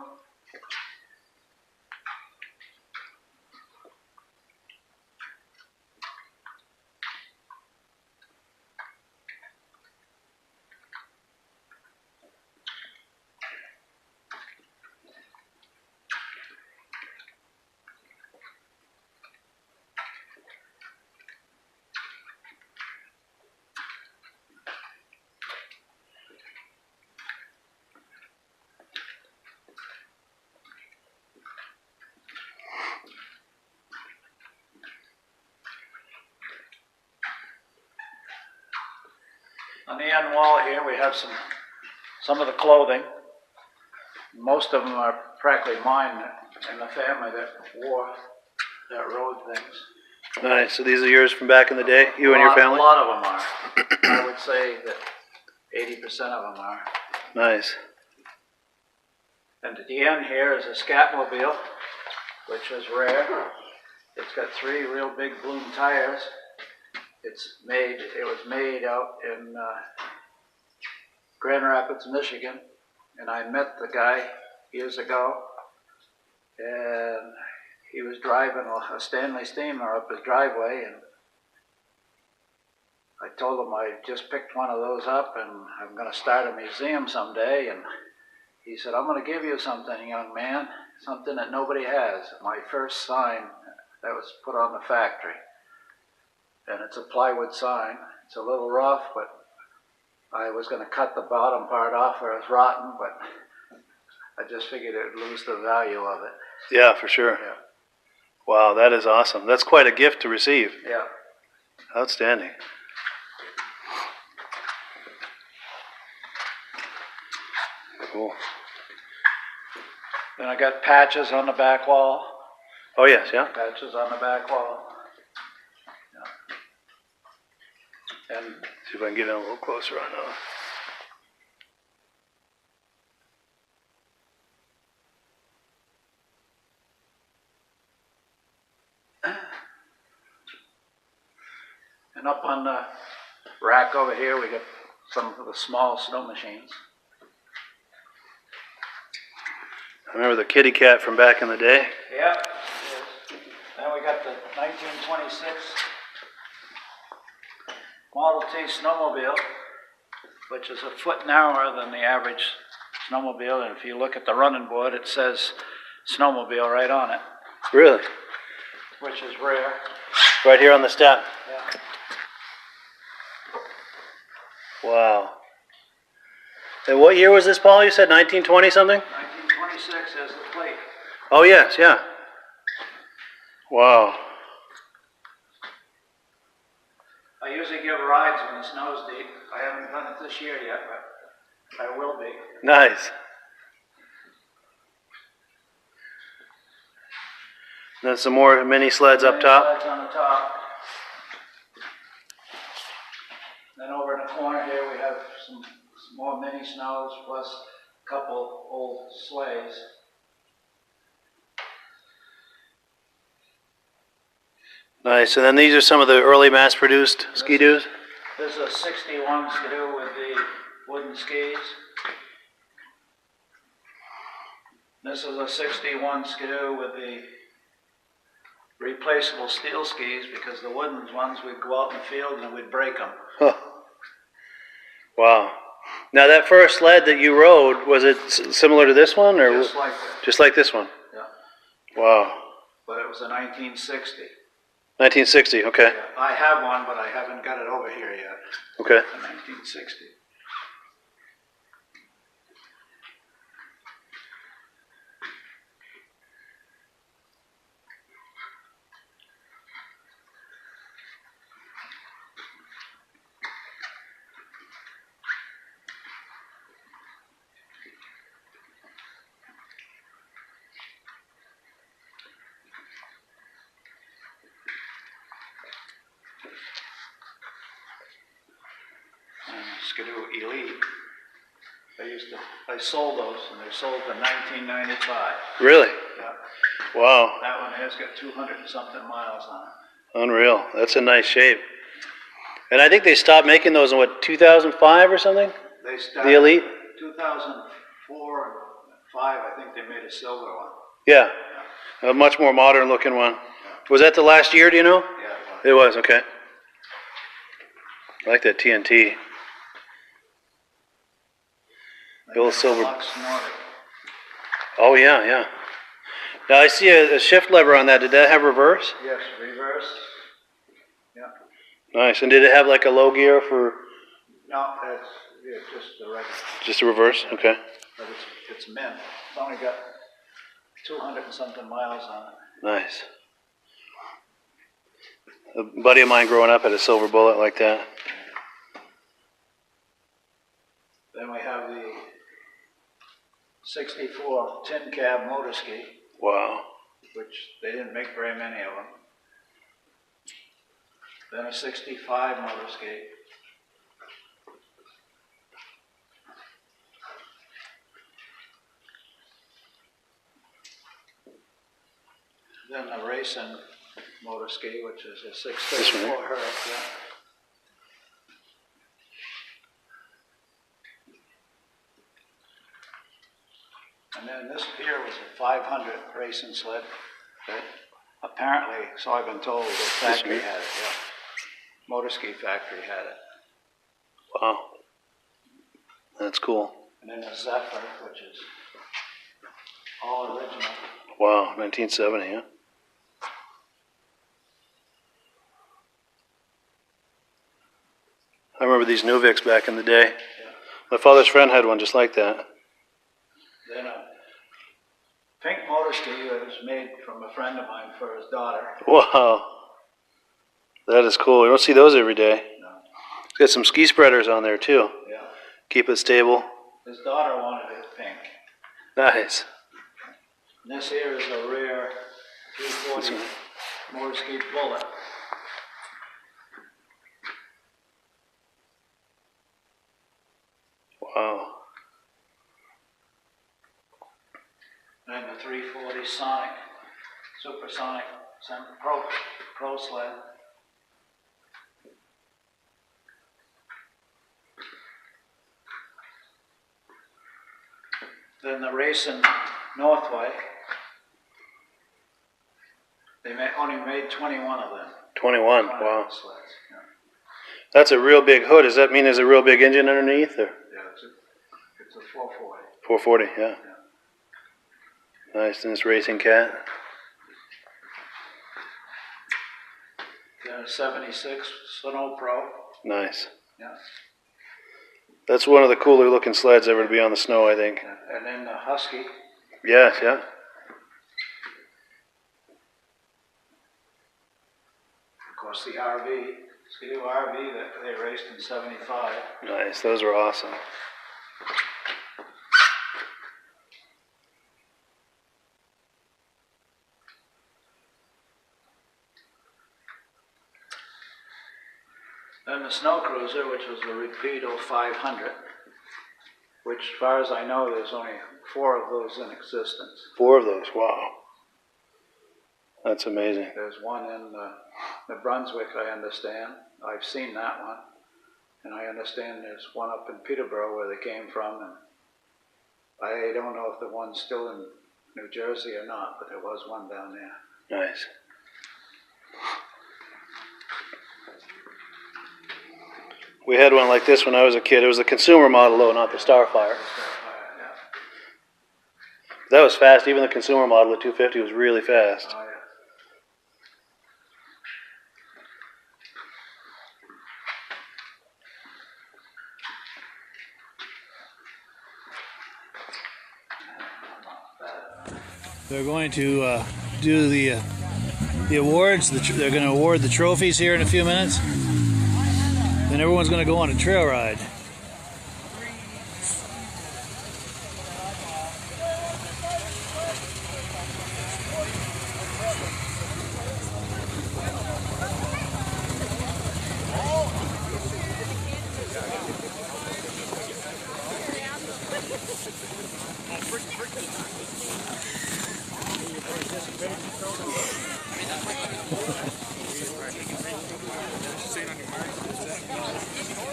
S12: On the end wall here, we have some of the clothing. Most of them are practically mine and the family that rode things.
S2: Nice. So these are yours from back in the day, you and your family?
S12: A lot of them are. I would say that 80% of them are.
S2: Nice.
S12: And at the end here is a Scatmobile, which is rare. It's got 3 real big bloom tires. It was made out in Grand Rapids, Michigan, and I met the guy years ago, and he was driving a Stanley steamer up his driveway, and I told him I just picked one of those up and I'm going to start a museum someday, and he said, I'm going to give you something, young man, something that nobody has. My first sign that was put on the factory. And it's a plywood sign. It's a little rough, but I was going to cut the bottom part off where it was rotten, but I just figured it would lose the value of it.
S2: Yeah, for sure.
S12: Yeah.
S2: Wow, that is awesome. That's quite a gift to receive.
S12: Yeah.
S2: Outstanding. Cool.
S12: Then I got patches on the back wall.
S2: Oh, yes, yeah.
S12: Patches on the back wall. Yeah. And
S2: see if I can get in a little closer on those.
S12: And up on the rack over here, we got some of the small snow machines.
S2: I remember the kitty cat from back in the day.
S12: Yeah. Then we got the 1926 Model T snowmobile, which is a foot narrower than the average snowmobile. And if you look at the running board, it says snowmobile right on it.
S2: Really?
S12: Which is rare.
S2: Right here on the step.
S12: Yeah.
S2: Wow. And what year was this, Paul? You said 1920 something?
S12: 1926 as the plate.
S2: Oh, yes, yeah. Wow.
S12: I usually give rides when the snow's deep. I haven't done it this year yet, but I will be.
S2: Nice. Then some more mini sleds up top.
S12: Sleds on the top. Then over in the corner here we have some more mini snows plus a couple old sleighs.
S2: Nice. And then these are some of the early mass-produced ski-doos?
S12: This is a 61 skidoo with the wooden skis. This is a 61 skidoo with the replaceable steel skis, because the wooden ones we'd go out in the field and we'd break them.
S2: Huh. Wow. Now that first sled that you rode, was it similar to this one, or
S12: Just like that.
S2: just like this one?
S12: Yeah.
S2: Wow.
S12: But it was a 1960.
S2: 1960. Okay.
S12: Yeah. I have one, but I haven't got it over here yet.
S2: Okay.
S12: A 1960. Skidoo Elite. I sold those, and they're sold in 1995.
S2: Really?
S12: Yeah.
S2: Wow.
S12: That one has got 200 and something miles on it.
S2: Unreal. That's a nice shape. And I think they stopped making those in what, 2005 or something?
S12: They started
S2: The Elite?
S12: 2004 and 5, I think they made a silver one.
S2: Yeah. A much more modern looking one. Was that the last year, do you know?
S12: Yeah,
S2: It was, okay. I like that TNT. The old silver.
S12: Lux Nordic.
S2: Oh, yeah, yeah. Now I see a shift lever on that. Did that have reverse?
S12: Yes, reverse. Yeah.
S2: Nice. And did it have like a low gear for
S12: No, it's just the regular.
S2: just a reverse? Okay.
S12: But it's mint. It's only got 200 and something miles on it.
S2: Nice. A buddy of mine growing up had a silver bullet like that.
S12: Then we have the 64 tin cab motor ski,
S2: Wow.
S12: which they didn't make very many of them. Then a 65 motor ski. Then the racing motor ski, which is a 634 Herc, yeah. And then this here was a 500 racing sled that apparently, so I've been told, the factory had it, yeah. Motor ski factory had it.
S2: Wow. That's cool.
S12: And then a Zephyr, which is all original.
S2: Wow, 1970, yeah. I remember these Nuvics back in the day.
S12: Yeah.
S2: My father's friend had one just like that.
S12: Then a pink motor ski that was made from a friend of mine for his daughter.
S2: Wow. That is cool. You don't see those every day.
S12: No.
S2: It's got some ski spreaders on there too.
S12: Yeah.
S2: Keep it stable.
S12: His daughter wanted it pink.
S2: Nice.
S12: And this here is a rare 340 motor ski bullet.
S2: Wow.
S12: And the 340 Sonic, Supersonic Pro sled. Then the racing Northway. They only made 21 of them.
S2: 21, wow.
S12: Sleds, yeah.
S2: That's a real big hood. Does that mean there's a real big engine underneath? Or?
S12: Yeah, it's a 440.
S2: 440, yeah. Nice, and this racing cat.
S12: Then a 76 Snow Pro.
S2: Nice.
S12: Yeah.
S2: That's one of the cooler looking sleds ever to be on the snow, I think.
S12: And then the Husky.
S2: Yes, yeah.
S12: Of course, the RV, Ski-Doo RV that they raced in 75.
S2: Nice, those were awesome.
S12: Then the Snow Cruiser, which was a Rapido 500, which, as far as I know, there's only 4 of those in existence.
S2: 4 of those, wow. That's amazing.
S12: There's one in New Brunswick, I understand. I've seen that one. And I understand there's one up in Peterborough where they came from. And I don't know if the one's still in New Jersey or not, but there was one down there.
S2: Nice. We had one like this when I was a kid. It was the consumer model though, not the Starfire.
S12: Yeah.
S2: That was fast. Even the consumer model at 250 was really fast.
S12: Oh, yeah.
S2: They're going to do the awards. They're going to award the trophies here in a few minutes. Then everyone's going to go on a trail ride.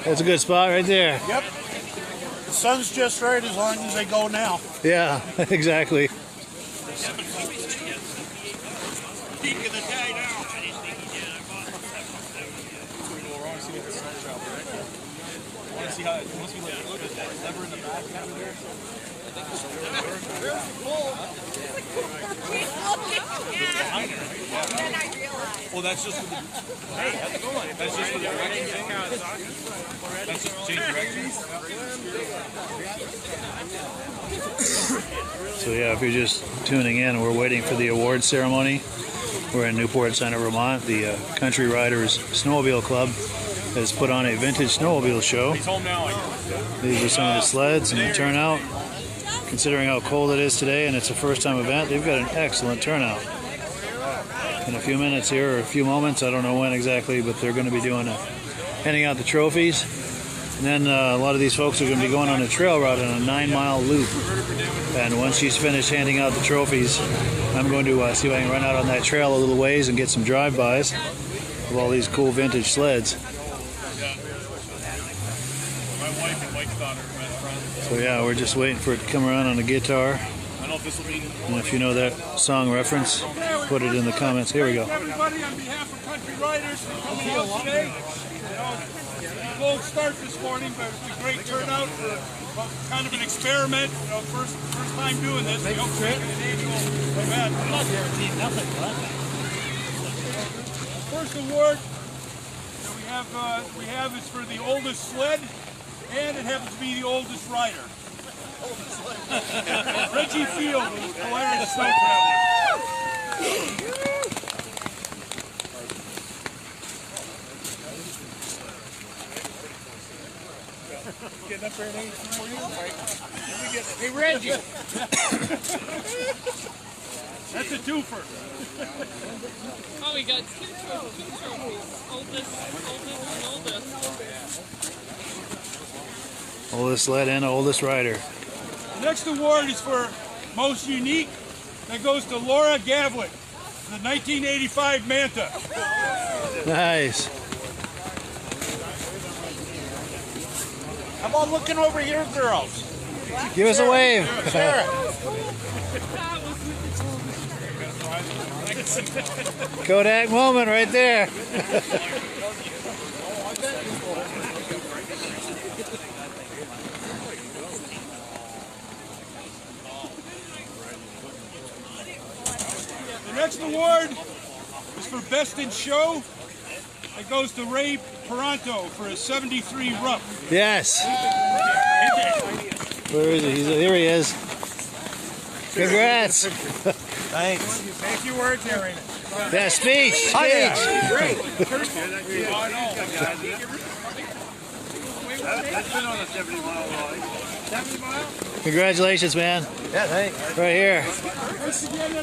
S2: That's a good spot right there.
S6: Yep. The sun's just right as long as they go now.
S2: Yeah, exactly.
S13: Well, that's just for the. Hey, how's it going? That's just for the directions. That's just to change directions.
S2: So yeah, if you're just tuning in, we're waiting for the award ceremony. We're in Newport Center, Vermont, the Country Riders Snowmobile Club.
S9: has put on a vintage snowmobile show.
S13: He's home now.
S9: These are some of the sleds and the turnout. Considering how cold it is today and it's a first-time event, they've got an excellent turnout. In a few minutes here, or a few moments, I don't know when exactly, but they're going to be handing out the trophies. And then a lot of these folks are going to be going on a trail route on a 9-mile loop. And once she's finished handing out the trophies, I'm going to see if I can run out on that trail a little ways and get some drive-bys of all these cool vintage sleds. So yeah, we're just waiting for it to come around on the guitar. And if you know that song reference, put it in the comments. Here we go.
S1: Everybody, on behalf of Country Riders for coming out today. Cold start this morning, but it's a great turnout for kind of an experiment. First time doing this. We hope to make it an annual event. I'm not guaranteed nothing. First award that we have is for the oldest sled, and it happens to be the oldest rider. Reggie Field, Polaris Snow Traveler. Getting up there in age before you, Mike. Hey, Reggie! That's a twofer.
S14: Oh, we got two trophies. Oldest and oldest.
S9: Oldest sled and oldest rider.
S1: The next award is for most unique. That goes to Laura Gavlick, the 1985 Manta.
S9: Nice.
S1: How about looking over here, girls?
S9: Give us a wave. Kodak moment right there.
S1: The next award is for Best in Show. It goes to Ray Peranto for a 73 Rough.
S9: Yes. Where is he? Here he is. Congrats.
S1: Thanks. Say a few words there, Raymond.
S9: Yeah, speech.
S1: Oh, yeah.
S9: Speech.
S1: That's been on a 70-mile ride. 70 miles?
S9: Congratulations, man.
S1: Yeah, thanks.
S9: Right here.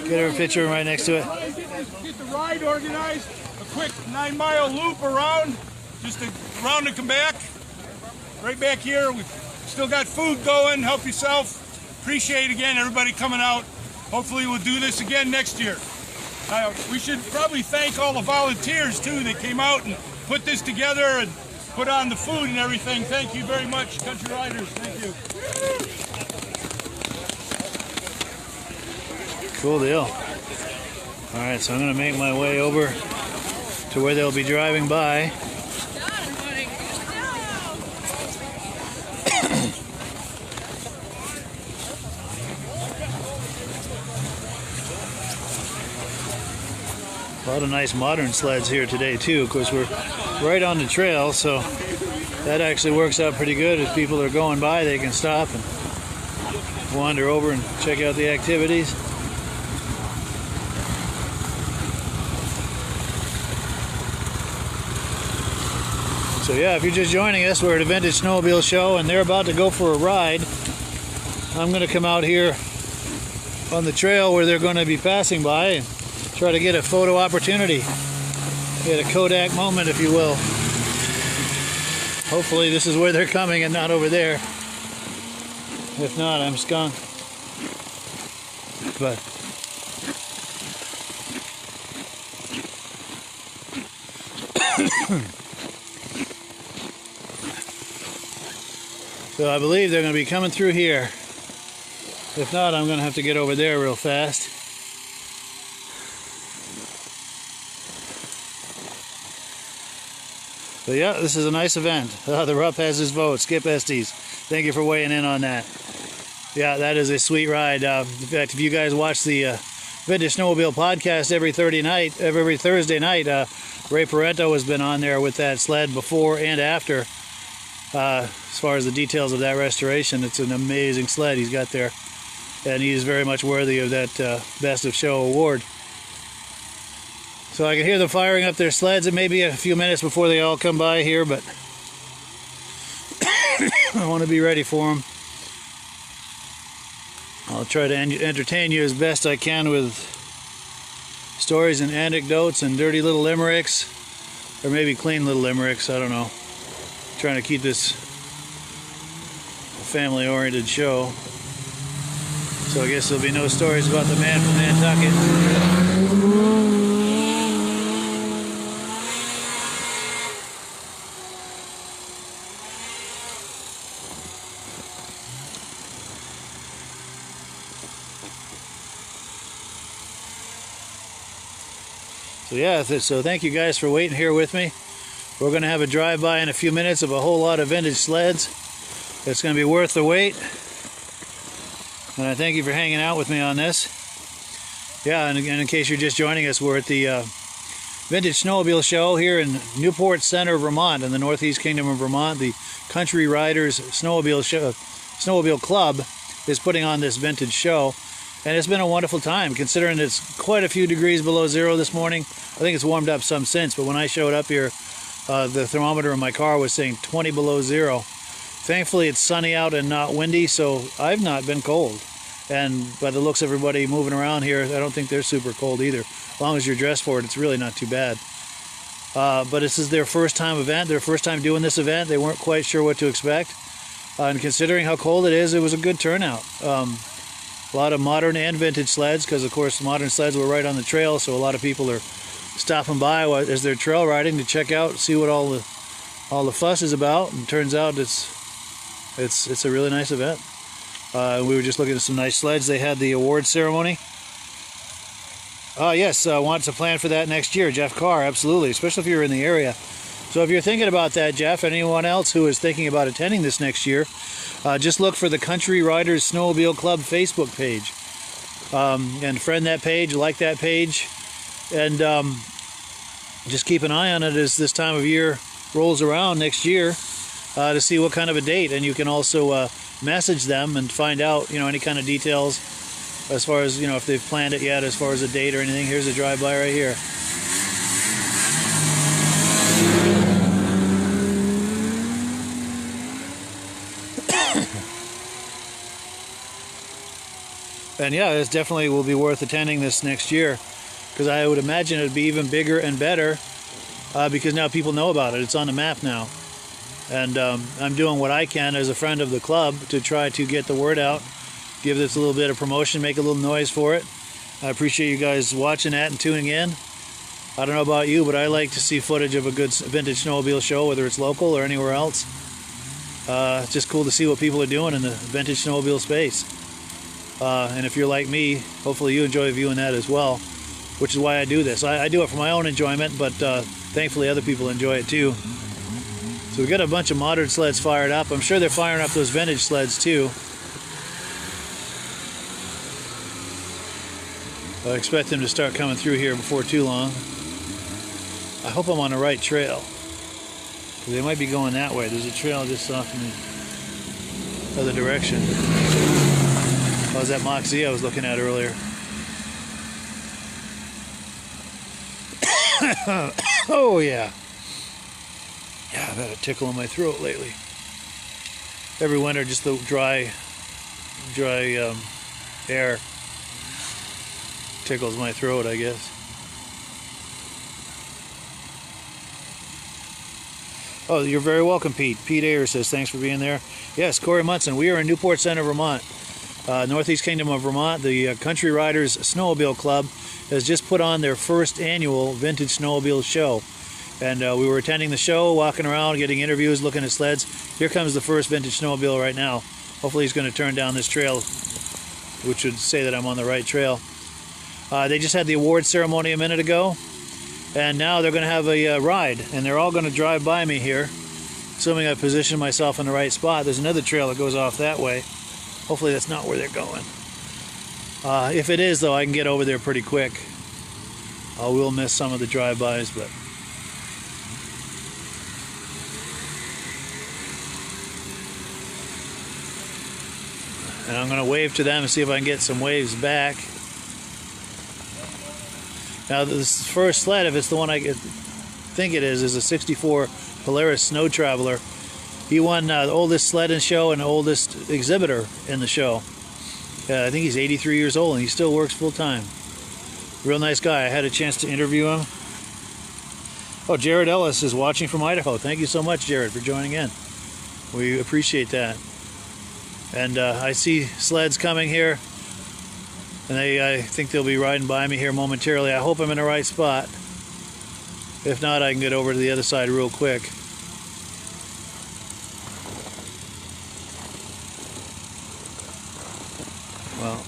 S9: Get her a picture right next to it.
S1: Get the ride organized. A quick 9-mile loop around, just around and come back. Right back here, we've still got food going. Help yourself. Appreciate again everybody coming out. Hopefully we'll do this again next year. We should probably thank all the volunteers too that came out and put this together and put on the food and everything. Thank you very much, Country Riders. Thank you.
S9: Cool deal. All right, so I'm going to make my way over to where they'll be driving by. A lot of nice modern sleds here today too. Of course, we're right on the trail, so that actually works out pretty good. If people are going by, they can stop and wander over and check out the activities. So yeah, if you're just joining us, we're at a Vintage Snowmobile show and they're about to go for a ride. I'm going to come out here on the trail where they're going to be passing by and try to get a photo opportunity. Get a Kodak moment, if you will. Hopefully this is where they're coming and not over there. If not, I'm skunked. But so I believe they're going to be coming through here. If not, I'm going to have to get over there real fast. But yeah, this is a nice event. The Rupp has his vote. Skip Estes, thank you for weighing in on that. Yeah, that is a sweet ride. In fact, if you guys watch the Vintage Snowmobile podcast every Thursday night, Ray Parento has been on there with that sled before and after. As far as the details of that restoration, it's an amazing sled he's got there. And he is very much worthy of that Best of Show award.
S2: So I can hear them firing up their sleds. It may be a few minutes before they all come by here, but I want to be ready for them. I'll try to entertain you as best I can with stories and anecdotes and dirty little limericks, or maybe clean little limericks, I don't know. Trying to keep this a family-oriented show. So I guess there'll be no stories about the man from Nantucket. So yeah, so thank you guys for waiting here with me. We're going to have a drive-by in a few minutes of a whole lot of vintage sleds. It's going to be worth the wait. And I thank you for hanging out with me on this. Yeah, and in case you're just joining us, we're at the Vintage Snowmobile Show here in Newport Center, Vermont, in the Northeast Kingdom of Vermont. The Country Riders Snowmobile Club is putting on this vintage show. And it's been a wonderful time, considering it's quite a few degrees below zero this morning. I think it's warmed up some since, but when I showed up here, the thermometer in my car was saying 20 below zero. Thankfully, it's sunny out and not windy, so I've not been cold. And by the looks of everybody moving around here, I don't think they're super cold either. As long as you're dressed for it, it's really not too bad. But this is their first time event, their first time doing this event. They weren't quite sure what to expect. And considering how cold it is, it was a good turnout. A lot of modern and vintage sleds, because of course modern sleds were right on the trail, so a lot of people are stopping by as they're trail riding to check out, see what all the fuss is about. And turns out it's a really nice event. We were just looking at some nice sleds. They had the award ceremony. Yes, I want to plan for that next year. Jeff Carr, absolutely, especially if you're in the area. So if you're thinking about that, Jeff, and anyone else who is thinking about attending this next year, just look for the Country Riders Snowmobile Club Facebook page. And friend that page, like that page, and just keep an eye on it as this time of year rolls around next year to see what kind of a date. And you can also message them and find out, any kind of details as far as, if they've planned it yet as far as a date or anything. Here's a drive-by right here. And yeah, this definitely will be worth attending this next year, because I would imagine it would be even bigger and better because now people know about it. It's on the map now. And I'm doing what I can as a friend of the club to try to get the word out, give this a little bit of promotion, make a little noise for it. I appreciate you guys watching that and tuning in. I don't know about you, but I like to see footage of a good vintage snowmobile show, whether it's local or anywhere else. It's just cool to see what people are doing in the vintage snowmobile space. And if you're like me, hopefully you enjoy viewing that as well, which is why I do this. I do it for my own enjoyment, but thankfully other people enjoy it too. So we got a bunch of modern sleds fired up. I'm sure they're firing up those vintage sleds too. I expect them to start coming through here before too long. I hope I'm on the right trail. They might be going that way. There's a trail just off in the other direction. That was that Mach Z I was looking at earlier. Oh yeah. Yeah, I've had a tickle in my throat lately. Every winter, just the dry air tickles my throat, I guess. Oh, you're very welcome, Pete. Pete Ayer says, thanks for being there. Yes, Corey Munson. We are in Newport Center, Vermont. Northeast Kingdom of Vermont. The Country Riders Snowmobile Club has just put on their first annual Vintage Snowmobile Show. And we were attending the show, walking around, getting interviews, looking at sleds. Here comes the first vintage snowmobile right now. Hopefully he's going to turn down this trail, which would say that I'm on the right trail. They just had the award ceremony a minute ago, and now they're going to have a ride, and they're all going to drive by me here, assuming I position myself in the right spot. There's another trail that goes off that way. Hopefully that's not where they're going. If it is, though, I can get over there pretty quick. I will miss some of the drive-bys, but... And I'm going to wave to them and see if I can get some waves back. Now this first sled, if it's the one I think it is a 64 Polaris Snow Traveler. He won the oldest sled in the show and the oldest exhibitor in the show. I think he's 83 years old and he still works full time. Real nice guy. I had a chance to interview him. Oh, Jared Ellis is watching from Idaho. Thank you so much, Jared, for joining in. We appreciate that. And I see sleds coming here, and I think they'll be riding by me here momentarily. I hope I'm in the right spot. If not, I can get over to the other side real quick. Well,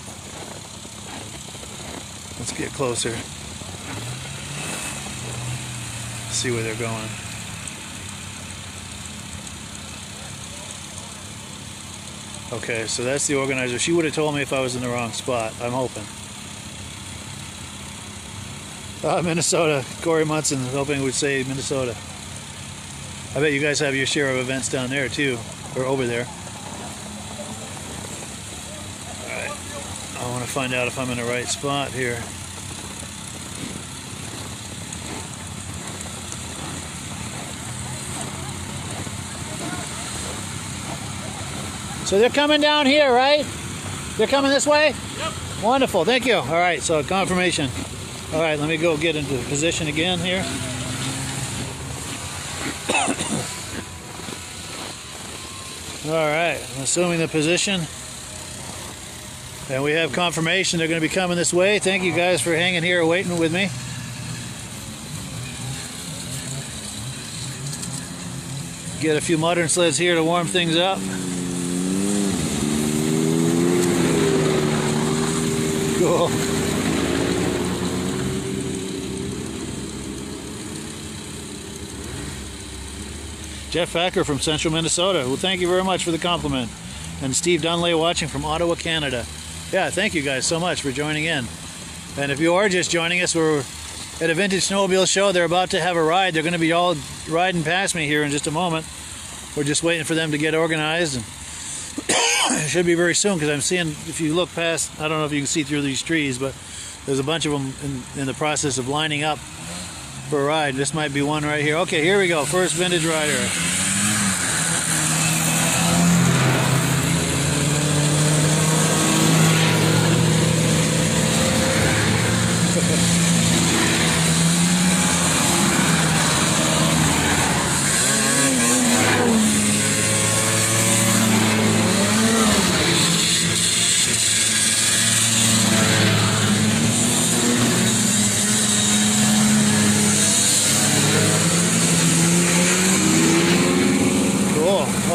S2: let's get closer. See where they're going. Okay, so that's the organizer. She would have told me if I was in the wrong spot. I'm hoping. Minnesota. Corey Munson hoping would say Minnesota. I bet you guys have your share of events down there too, or over there. Alright, I want to find out if I'm in the right spot here. So they're coming down here, right? They're coming this way? Yep. Wonderful, thank you. All right, so confirmation. All right, let me go get into position again here. All right, I'm assuming the position. And we have confirmation they're going to be coming this way. Thank you guys for hanging here waiting with me. Get a few modern sleds here to warm things up. Cool. Jeff Facker from Central Minnesota. Well, thank you very much for the compliment. And Steve Dunley watching from Ottawa, Canada. Yeah, thank you guys so much for joining in. And if you are just joining us, we're at a Vintage Snowmobile show. They're about to have a ride. They're going to be all riding past me here in just a moment. We're just waiting for them to get organized. And it should be very soon because I'm seeing, if you look past, I don't know if you can see through these trees, but there's a bunch of them in the process of lining up for a ride. This might be one right here. Okay, here we go. First vintage rider.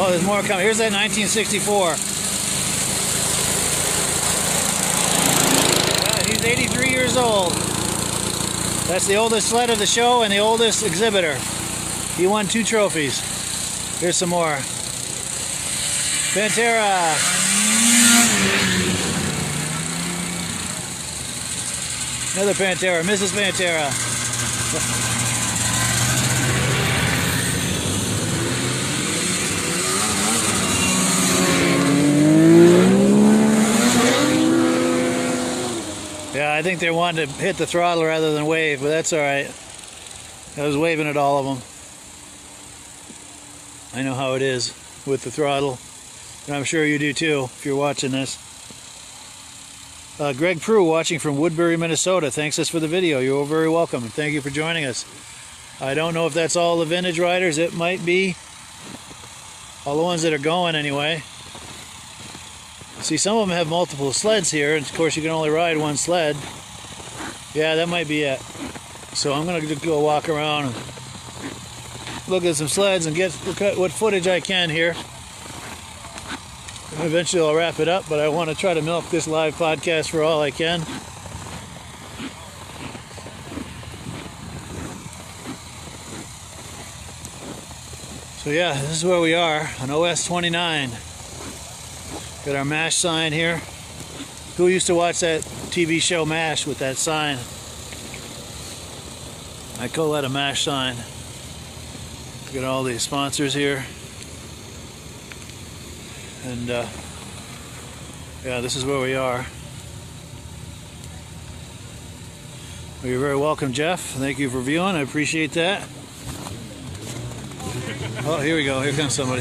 S2: Oh, there's more coming. Here's that 1964. He's 83 years old. That's the oldest sled of the show and the oldest exhibitor. He won 2 trophies. Here's some more. Pantera. Another Pantera, Mrs. Pantera. Yeah, I think they wanted to hit the throttle rather than wave, but that's all right. I was waving at all of them. I know how it is with the throttle, and I'm sure you do too if you're watching this. Greg Prue watching from Woodbury, Minnesota. Thanks us for the video. You're very welcome, and thank you for joining us. I don't know if that's all the vintage riders. It might be. All the ones that are going anyway. See, some of them have multiple sleds here, and of course you can only ride one sled. Yeah, that might be it. So I'm going to go walk around and look at some sleds and get what footage I can here. Eventually I'll wrap it up, but I want to try to milk this live podcast for all I can. So yeah, this is where we are on OS 29. Got our MASH sign here. Who used to watch that TV show MASH with that sign? I call that a MASH sign. Got all these sponsors here. And yeah, this is where we are. Well, you're very welcome, Jeff. Thank you for viewing. I appreciate that. Oh, here we go. Here comes somebody.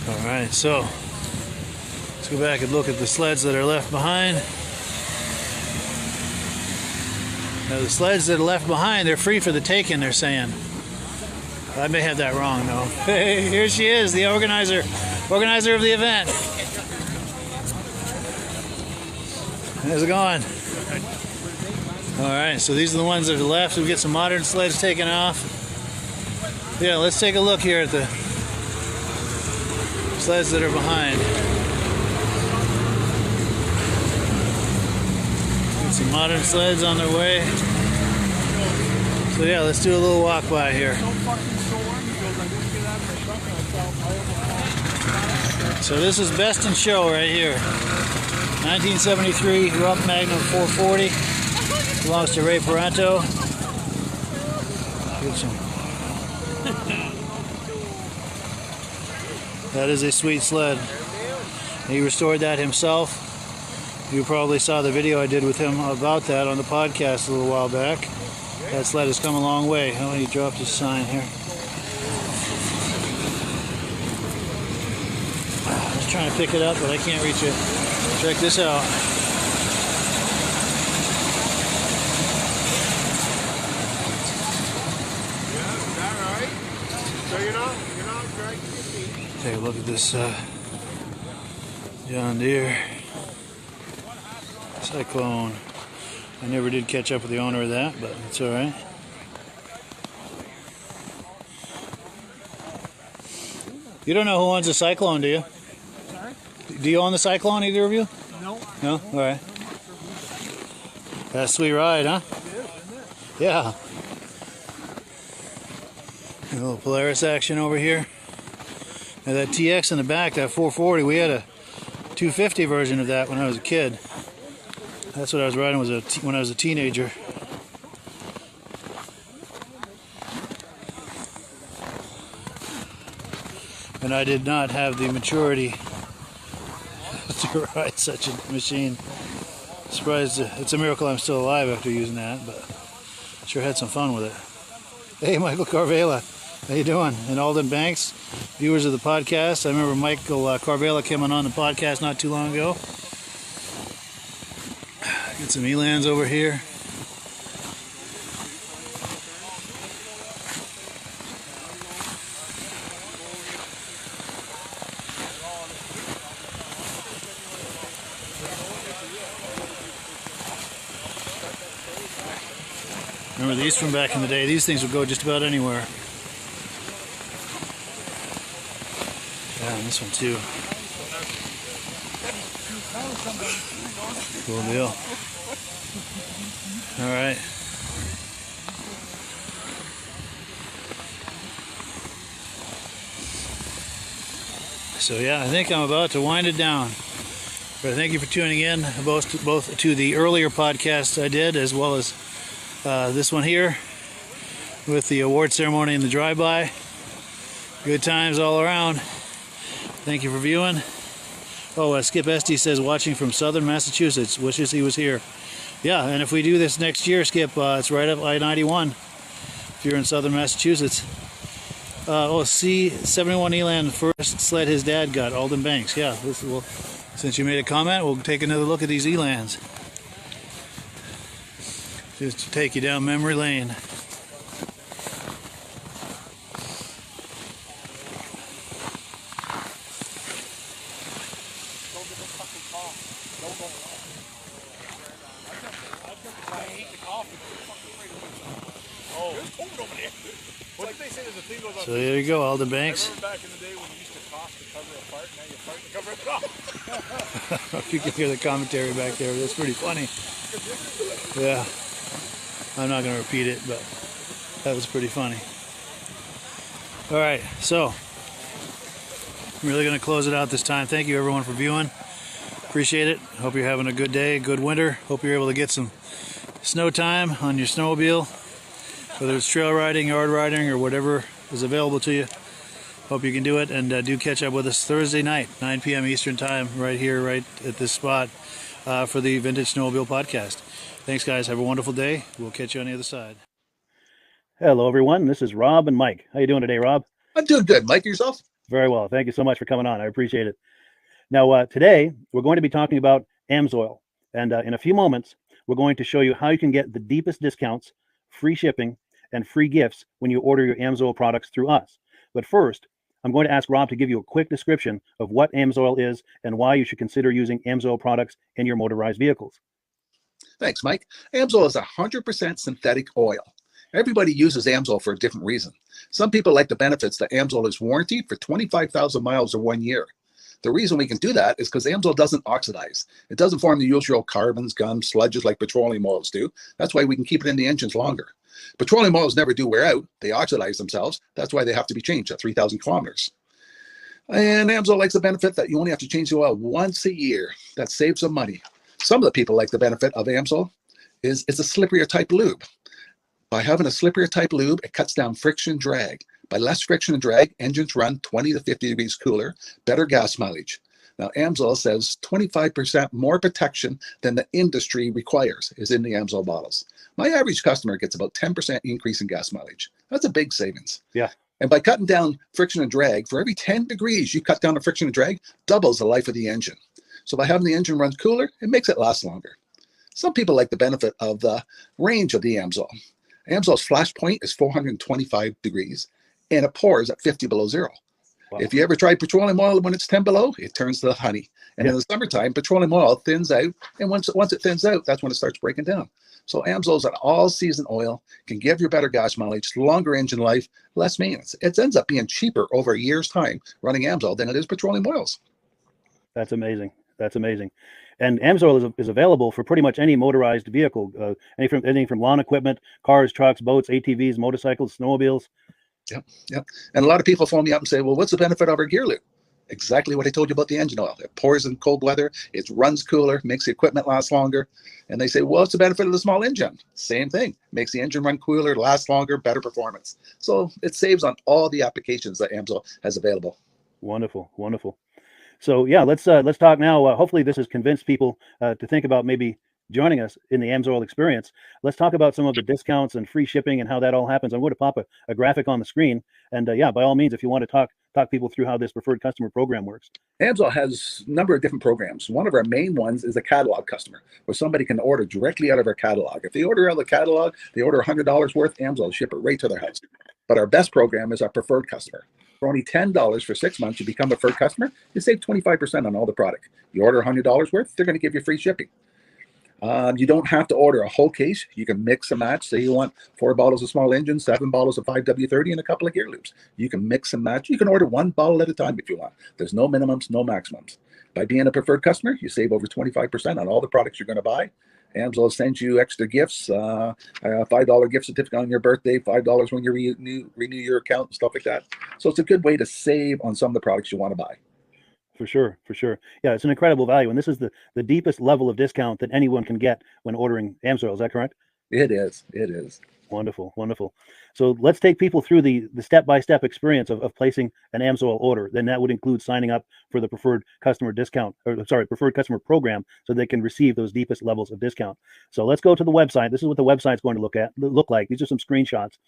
S2: All right, so let's go back and look at the sleds that are left behind. Now, the sleds that are left behind, they're free for the taking, they're saying. I may have that wrong, though. Hey, here she is, the organizer of the event. How's it going? All right, so these are the ones that are left. We'll get some modern sleds taken off. Yeah, let's take a look here at the sleds that are behind. Get some modern sleds on their way. So yeah, let's do a little walk by here. So this is Best in Show right here. 1973 Rough Magnum 440. Belongs to Ray Paranto. That is a sweet sled. He restored that himself. You probably saw the video I did with him about that on the podcast a little while back. That sled has come a long way. Oh, he dropped his sign here. I was trying to pick it up, but I can't reach it. Check this out. Take a look at this John Deere Cyclone. I never did catch up with the owner of that, but it's all right. You don't know who owns the Cyclone, do you?
S6: Sorry?
S2: Do you own the Cyclone, either of you?
S6: No.
S2: No? All right. That's a sweet ride, huh?
S6: It is, isn't it?
S2: Yeah. A little Polaris action over here. Now that TX in the back, that 440, we had a 250 version of that when I was a kid. That's what I was riding when I was a teenager. And I did not have the maturity to ride such a machine. Surprised, it's a miracle I'm still alive after using that, but sure had some fun with it. Hey, Michael Carvela, how you doing? And Alden Banks, viewers of the podcast. I remember Michael Carvela came on the podcast not too long ago. Get some Elans over here. Remember these from back in the day? These things would go just about anywhere. Yeah, and this one too. Cool deal. All right. So yeah, I think I'm about to wind it down. But thank you for tuning in, both to the earlier podcast I did, as well as this one here with the award ceremony and the drive-by. Good times all around. Thank you for viewing. Oh, Skip Esty says watching from southern Massachusetts. Wishes he was here. Yeah, and if we do this next year, Skip, it's right up I-91 if you're in southern Massachusetts. C71 Elan first sled his dad got, Alden Banks. Yeah, since you made a comment, we'll take another look at these Elans. Just to take you down memory lane. So there you go, Alden Banks.
S1: Back in the day when you used to cough to cover a fart, now you fart to cover it off.
S2: If you can hear the commentary back there, that's pretty funny. Yeah, I'm not going to repeat it, but that was pretty funny. All right, so I'm really going to close it out this time. Thank you everyone for viewing. Appreciate it. Hope you're having a good day, good winter. Hope you're able to get some snow time on your snowmobile, whether it's trail riding, yard riding, or whatever is available to you. Hope you can do it, and do catch up with us Thursday night, 9 p.m. Eastern Time, right here, right at this spot, for the Vintage Snowmobile Podcast. Thanks, guys. Have a wonderful day. We'll catch you on the other side. Hello, everyone. This is Rob and Mike. How you doing today, Rob?
S15: I'm doing good. Mike, yourself?
S2: Very well. Thank you so much for coming on. I appreciate it. Now, today, we're going to be talking about AMSOIL. And in a few moments, we're going to show you how you can get the deepest discounts, free shipping, and free gifts when you order your AMSOIL products through us. But first, I'm going to ask Rob to give you a quick description of what AMSOIL is and why you should consider using AMSOIL products in your motorized vehicles.
S15: Thanks, Mike. AMSOIL is 100% synthetic oil. Everybody uses AMSOIL for a different reason. Some people like the benefits that AMSOIL is warranted for 25,000 miles or 1 year. The reason we can do that is because AMSOIL doesn't oxidize. It doesn't form the usual carbons, gums, sludges like petroleum oils do. That's why we can keep it in the engines longer. Petroleum oils never do wear out. They oxidize themselves. That's why they have to be changed at 3,000 kilometers. And AMSOIL likes the benefit that you only have to change the oil once a year. That saves some money. Some of the people like the benefit of AMSOIL is it's a slipperier type lube. By having a slipperier type lube, it cuts down friction and drag. By less friction and drag, engines run 20 to 50 degrees cooler, better gas mileage. Now, AMSOIL says 25% more protection than the industry requires is in the AMSOIL bottles. My average customer gets about 10% increase in gas mileage. That's a big savings.
S2: Yeah.
S15: And by cutting down friction and drag, for every 10 degrees you cut down the friction and drag, doubles the life of the engine. So by having the engine run cooler, it makes it last longer. Some people like the benefit of the range of the AMSOIL. AMSOIL's flash point is 425 degrees, and it pours at 50 below zero. Wow. If you ever tried petroleum oil when it's 10 below, it turns to honey. And in the summertime, petroleum oil thins out, and once it thins out, that's when it starts breaking down. So AMSOIL is an all-season oil, can give you better gas mileage, longer engine life, less maintenance. It ends up being cheaper over a year's time running AMSOIL than it is petroleum oils.
S2: That's amazing. That's amazing. And AMSOIL is available for pretty much any motorized vehicle, anything from lawn equipment, cars, trucks, boats, ATVs, motorcycles, snowmobiles.
S15: Yep. And a lot of people phone me up and say, well, what's the benefit of our gear lube? Exactly what I told you about the engine oil. It pours in cold weather, it runs cooler, makes the equipment last longer. And they say, well, what's the benefit of the small engine? Same thing. Makes the engine run cooler, last longer, better performance. So it saves on all the applications that AMSOIL has available.
S2: Wonderful, wonderful. So yeah, let's talk now. Hopefully this has convinced people to think about maybe joining us in the AMSOIL experience. Let's talk about some of the discounts and free shipping and how that all happens. I'm going to pop a graphic on the screen. And yeah, by all means, if you want to talk people through how this preferred customer program works.
S15: AMSOIL has a number of different programs. One of our main ones is a catalog customer, where somebody can order directly out of our catalog. If they order out of the catalog, they order $100 worth, AMSOIL will ship it right to their house. But our best program is our preferred customer. For only $10 for 6 months, you become a preferred customer, you save 25% on all the product. You order $100 worth, they're going to give you free shipping. You don't have to order a whole case. You can mix and match. Say you want 4 bottles of small engine, 7 bottles of 5W30, and a couple of gear loops. You can mix and match. You can order 1 bottle at a time if you want. There's no minimums, no maximums. By being a preferred customer, you save over 25% on all the products you're going to buy. AMSOIL sends you extra gifts, a $5 gift certificate on your birthday, $5 when you renew your account, and stuff like that. So it's a good way to save on some of the products you want to buy.
S2: For sure, for sure. Yeah, it's an incredible value. And this is the deepest level of discount that anyone can get when ordering AMSOIL. Is that correct?
S15: It is. It is.
S2: Wonderful, wonderful. So let's take people through the step-by-step experience of placing an AMSOIL order. Then that would include signing up for the preferred customer discount, or sorry, preferred customer program, so they can receive those deepest levels of discount. So let's go to the website. This is what the website's going to look like. These are some screenshots.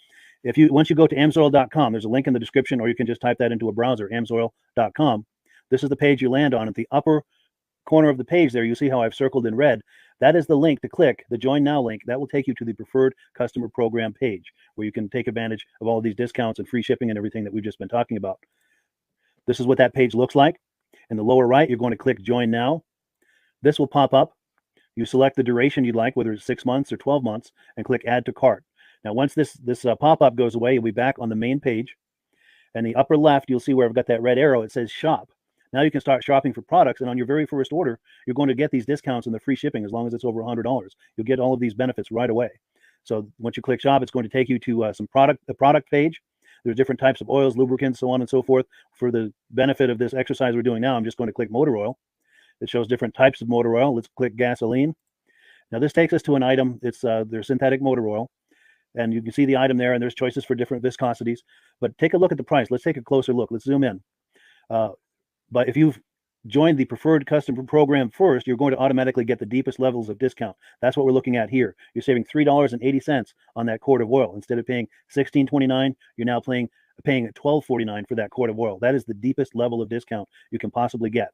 S2: Once you go to amsoil.com, there's a link in the description, or you can just type that into a browser, amsoil.com. This is the page you land on. At the upper corner of the page there, you see how I've circled in red. That is the link to click, the Join Now link. That will take you to the Preferred Customer Program page, where you can take advantage of all of these discounts and free shipping and everything that we've just been talking about. This is what that page looks like. In the lower right, you're going to click Join Now. This will pop up. You select the duration you'd like, whether it's 6 months or 12 months, and click Add to Cart. Now, once this pop-up goes away, you'll be back on the main page. And the upper left, you'll see where I've got that red arrow. It says Shop. Now you can start shopping for products, and on your very first order, you're going to get these discounts and the free shipping as long as it's over $100. You'll get all of these benefits right away. So once you click Shop, it's going to take you to the product page. There's different types of oils, lubricants, so on and so forth. For the benefit of this exercise we're doing now, I'm just going to click motor oil. It shows different types of motor oil. Let's click gasoline. Now this takes us to an item. It's their synthetic motor oil.
S9: and you can see the item there, and there's choices for different viscosities. But take a look at the price. Let's take a closer look. Let's zoom in. But if you've joined the preferred customer program first, you're going to automatically get the deepest levels of discount. That's what we're looking at here. You're saving $3.80 on that quart of oil. Instead of paying $16.29, you're now paying $12.49 for that quart of oil. That is the deepest level of discount you can possibly get.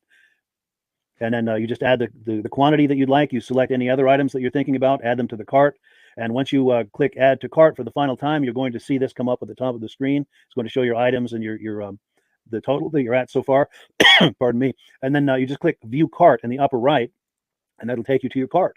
S9: And then you just add the quantity that you'd like. You select any other items that you're thinking about, add them to the cart. And once you click add to cart for the final time, you're going to see this come up at the top of the screen. It's going to show your items and your the total that you're at so far. Pardon me. And then you just click view cart in the upper right, and that'll take you to your cart.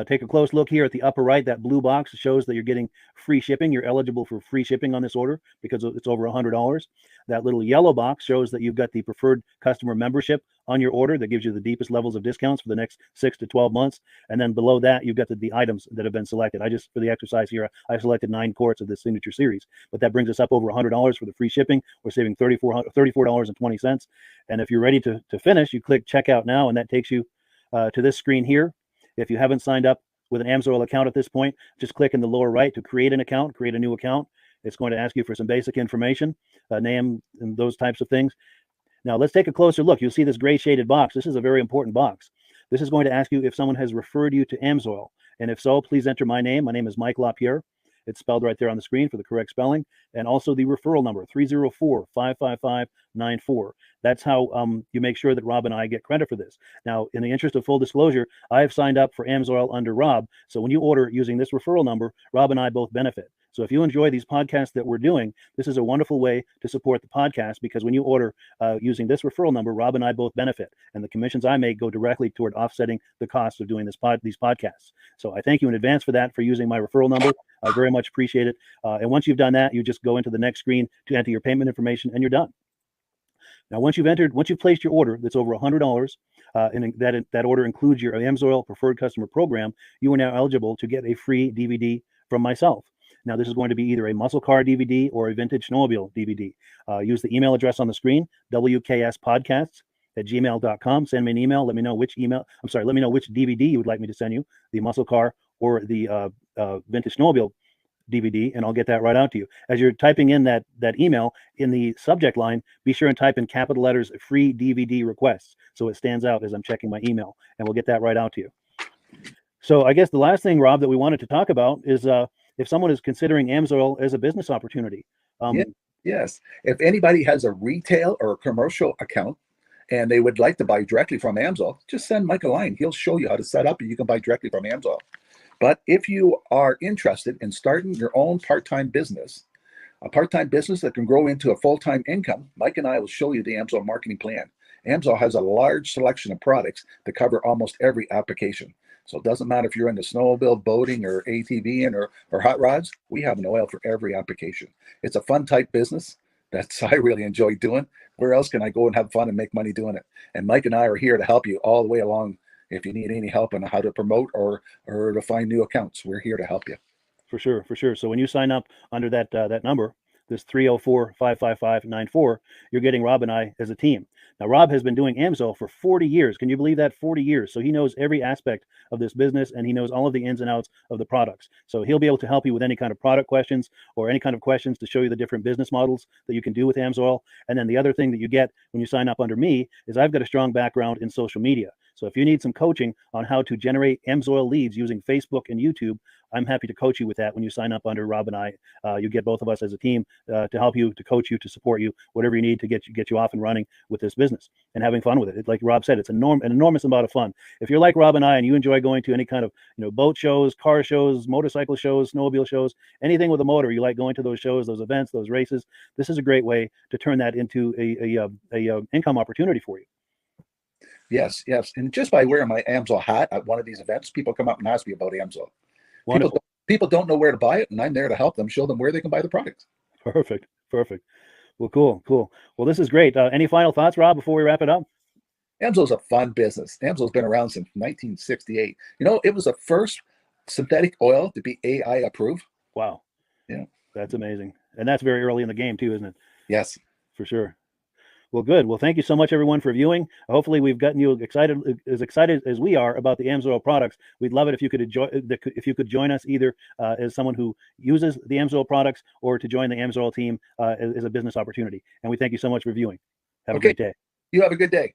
S9: Take a close look here at the upper right. That blue box shows that you're getting free shipping. You're eligible for free shipping on this order because it's over $100. That little yellow box shows that you've got the preferred customer membership on your order that gives you the deepest levels of discounts for the next 6 to 12 months. And then below that, you've got the items that have been selected. For the exercise here, I selected 9 quarts of this signature series, but that brings us up over $100 for the free shipping. We're saving $34.20. And if you're ready to finish, you click checkout now, and that takes you to this screen here. If you haven't signed up with an AMSOIL account at this point, just click in the lower right to create an account, create a new account. It's going to ask you for some basic information, name and those types of things. Now let's take a closer look. You'll see this gray shaded box. This is a very important box. This is going to ask you if someone has referred you to AMSOIL. And if so, please enter my name. My name is Mike LaPierre. It's spelled right there on the screen for the correct spelling. And also the referral number, 304-555-94. That's how you make sure that Rob and I get credit for this. Now, in the interest of full disclosure, I have signed up for AMSOIL under Rob. So when you order using this referral number, Rob and I both benefit. So if you enjoy these podcasts that we're doing, this is a wonderful way to support the podcast, because when you order using this referral number, Rob and I both benefit. And the commissions I make go directly toward offsetting the cost of doing these podcasts. So I thank you in advance for that, for using my referral number. I very much appreciate it. And once you've done that, you just go into the next screen to enter your payment information, and you're done. Now, once you've placed your order that's over $100, and that order includes your AMSOIL preferred customer program, you are now eligible to get a free DVD from myself. Now, this is going to be either a muscle car DVD or a vintage snowmobile DVD. Use the email address on the screen, wkspodcasts@gmail.com. Send me an email. Let me know which DVD you would like me to send you, the muscle car or the vintage snowmobile DVD, and I'll get that right out to you. As you're typing in that email, in the subject line, be sure and type in capital letters free DVD requests, so it stands out as I'm checking my email, and we'll get that right out to you. So I guess the last thing, Rob, that we wanted to talk about is if someone is considering AMSOIL as a business opportunity.
S15: Yes. If anybody has a retail or a commercial account and they would like to buy directly from AMSOIL, just send Mike a line. He'll show you how to set up, and you can buy directly from AMSOIL. But if you are interested in starting your own part-time business, a part-time business that can grow into a full-time income, Mike and I will show you the AMSOIL marketing plan. AMSOIL has a large selection of products that cover almost every application. So it doesn't matter if you're into snowmobile, boating, or ATVing, or hot rods. We have an oil for every application. It's a fun type business that's I really enjoy doing. Where else can I go and have fun and make money doing it? And Mike and I are here to help you all the way along. If you need any help on how to promote or to find new accounts, we're here to help you.
S9: For sure. So when you sign up under that number, this 304-555-94, you're getting Rob and I as a team. Now, Rob has been doing AMSOIL for 40 years. Can you believe that? 40 years. So he knows every aspect of this business, and he knows all of the ins and outs of the products. So he'll be able to help you with any kind of product questions or any kind of questions to show you the different business models that you can do with AMSOIL. And then the other thing that you get when you sign up under me is I've got a strong background in social media. So if you need some coaching on how to generate AMSOIL leads using Facebook and YouTube, I'm happy to coach you with that when you sign up under Rob and I. You get both of us as a team to help you, to coach you, to support you, whatever you need to get you off and running with this business and having fun with it. Like Rob said, it's an enormous amount of fun. If you're like Rob and I and you enjoy going to any kind of boat shows, car shows, motorcycle shows, snowmobile shows, anything with a motor, you like going to those shows, those events, those races, this is a great way to turn that into a income opportunity for you.
S15: Yes. And just by wearing my AMSOIL hat at one of these events, people come up and ask me about AMSOIL. People don't know where to buy it, and I'm there to help them, show them where they can buy the product.
S9: Perfect. Well, cool. Well, this is great. Any final thoughts, Rob, before we wrap it up?
S15: AMSOIL's a fun business. AMSOIL's been around since 1968. It was the first synthetic oil to be AI approved.
S9: Wow.
S15: Yeah.
S9: That's amazing. And that's very early in the game too, isn't it?
S15: Yes.
S9: For sure. Well, good. Well, thank you so much, everyone, for viewing. Hopefully, we've gotten you excited as we are about the AMSOIL products. We'd love it if you could join us either as someone who uses the AMSOIL products or to join the AMSOIL team as a business opportunity. And we thank you so much for viewing. Have a great day.
S15: You have a good day.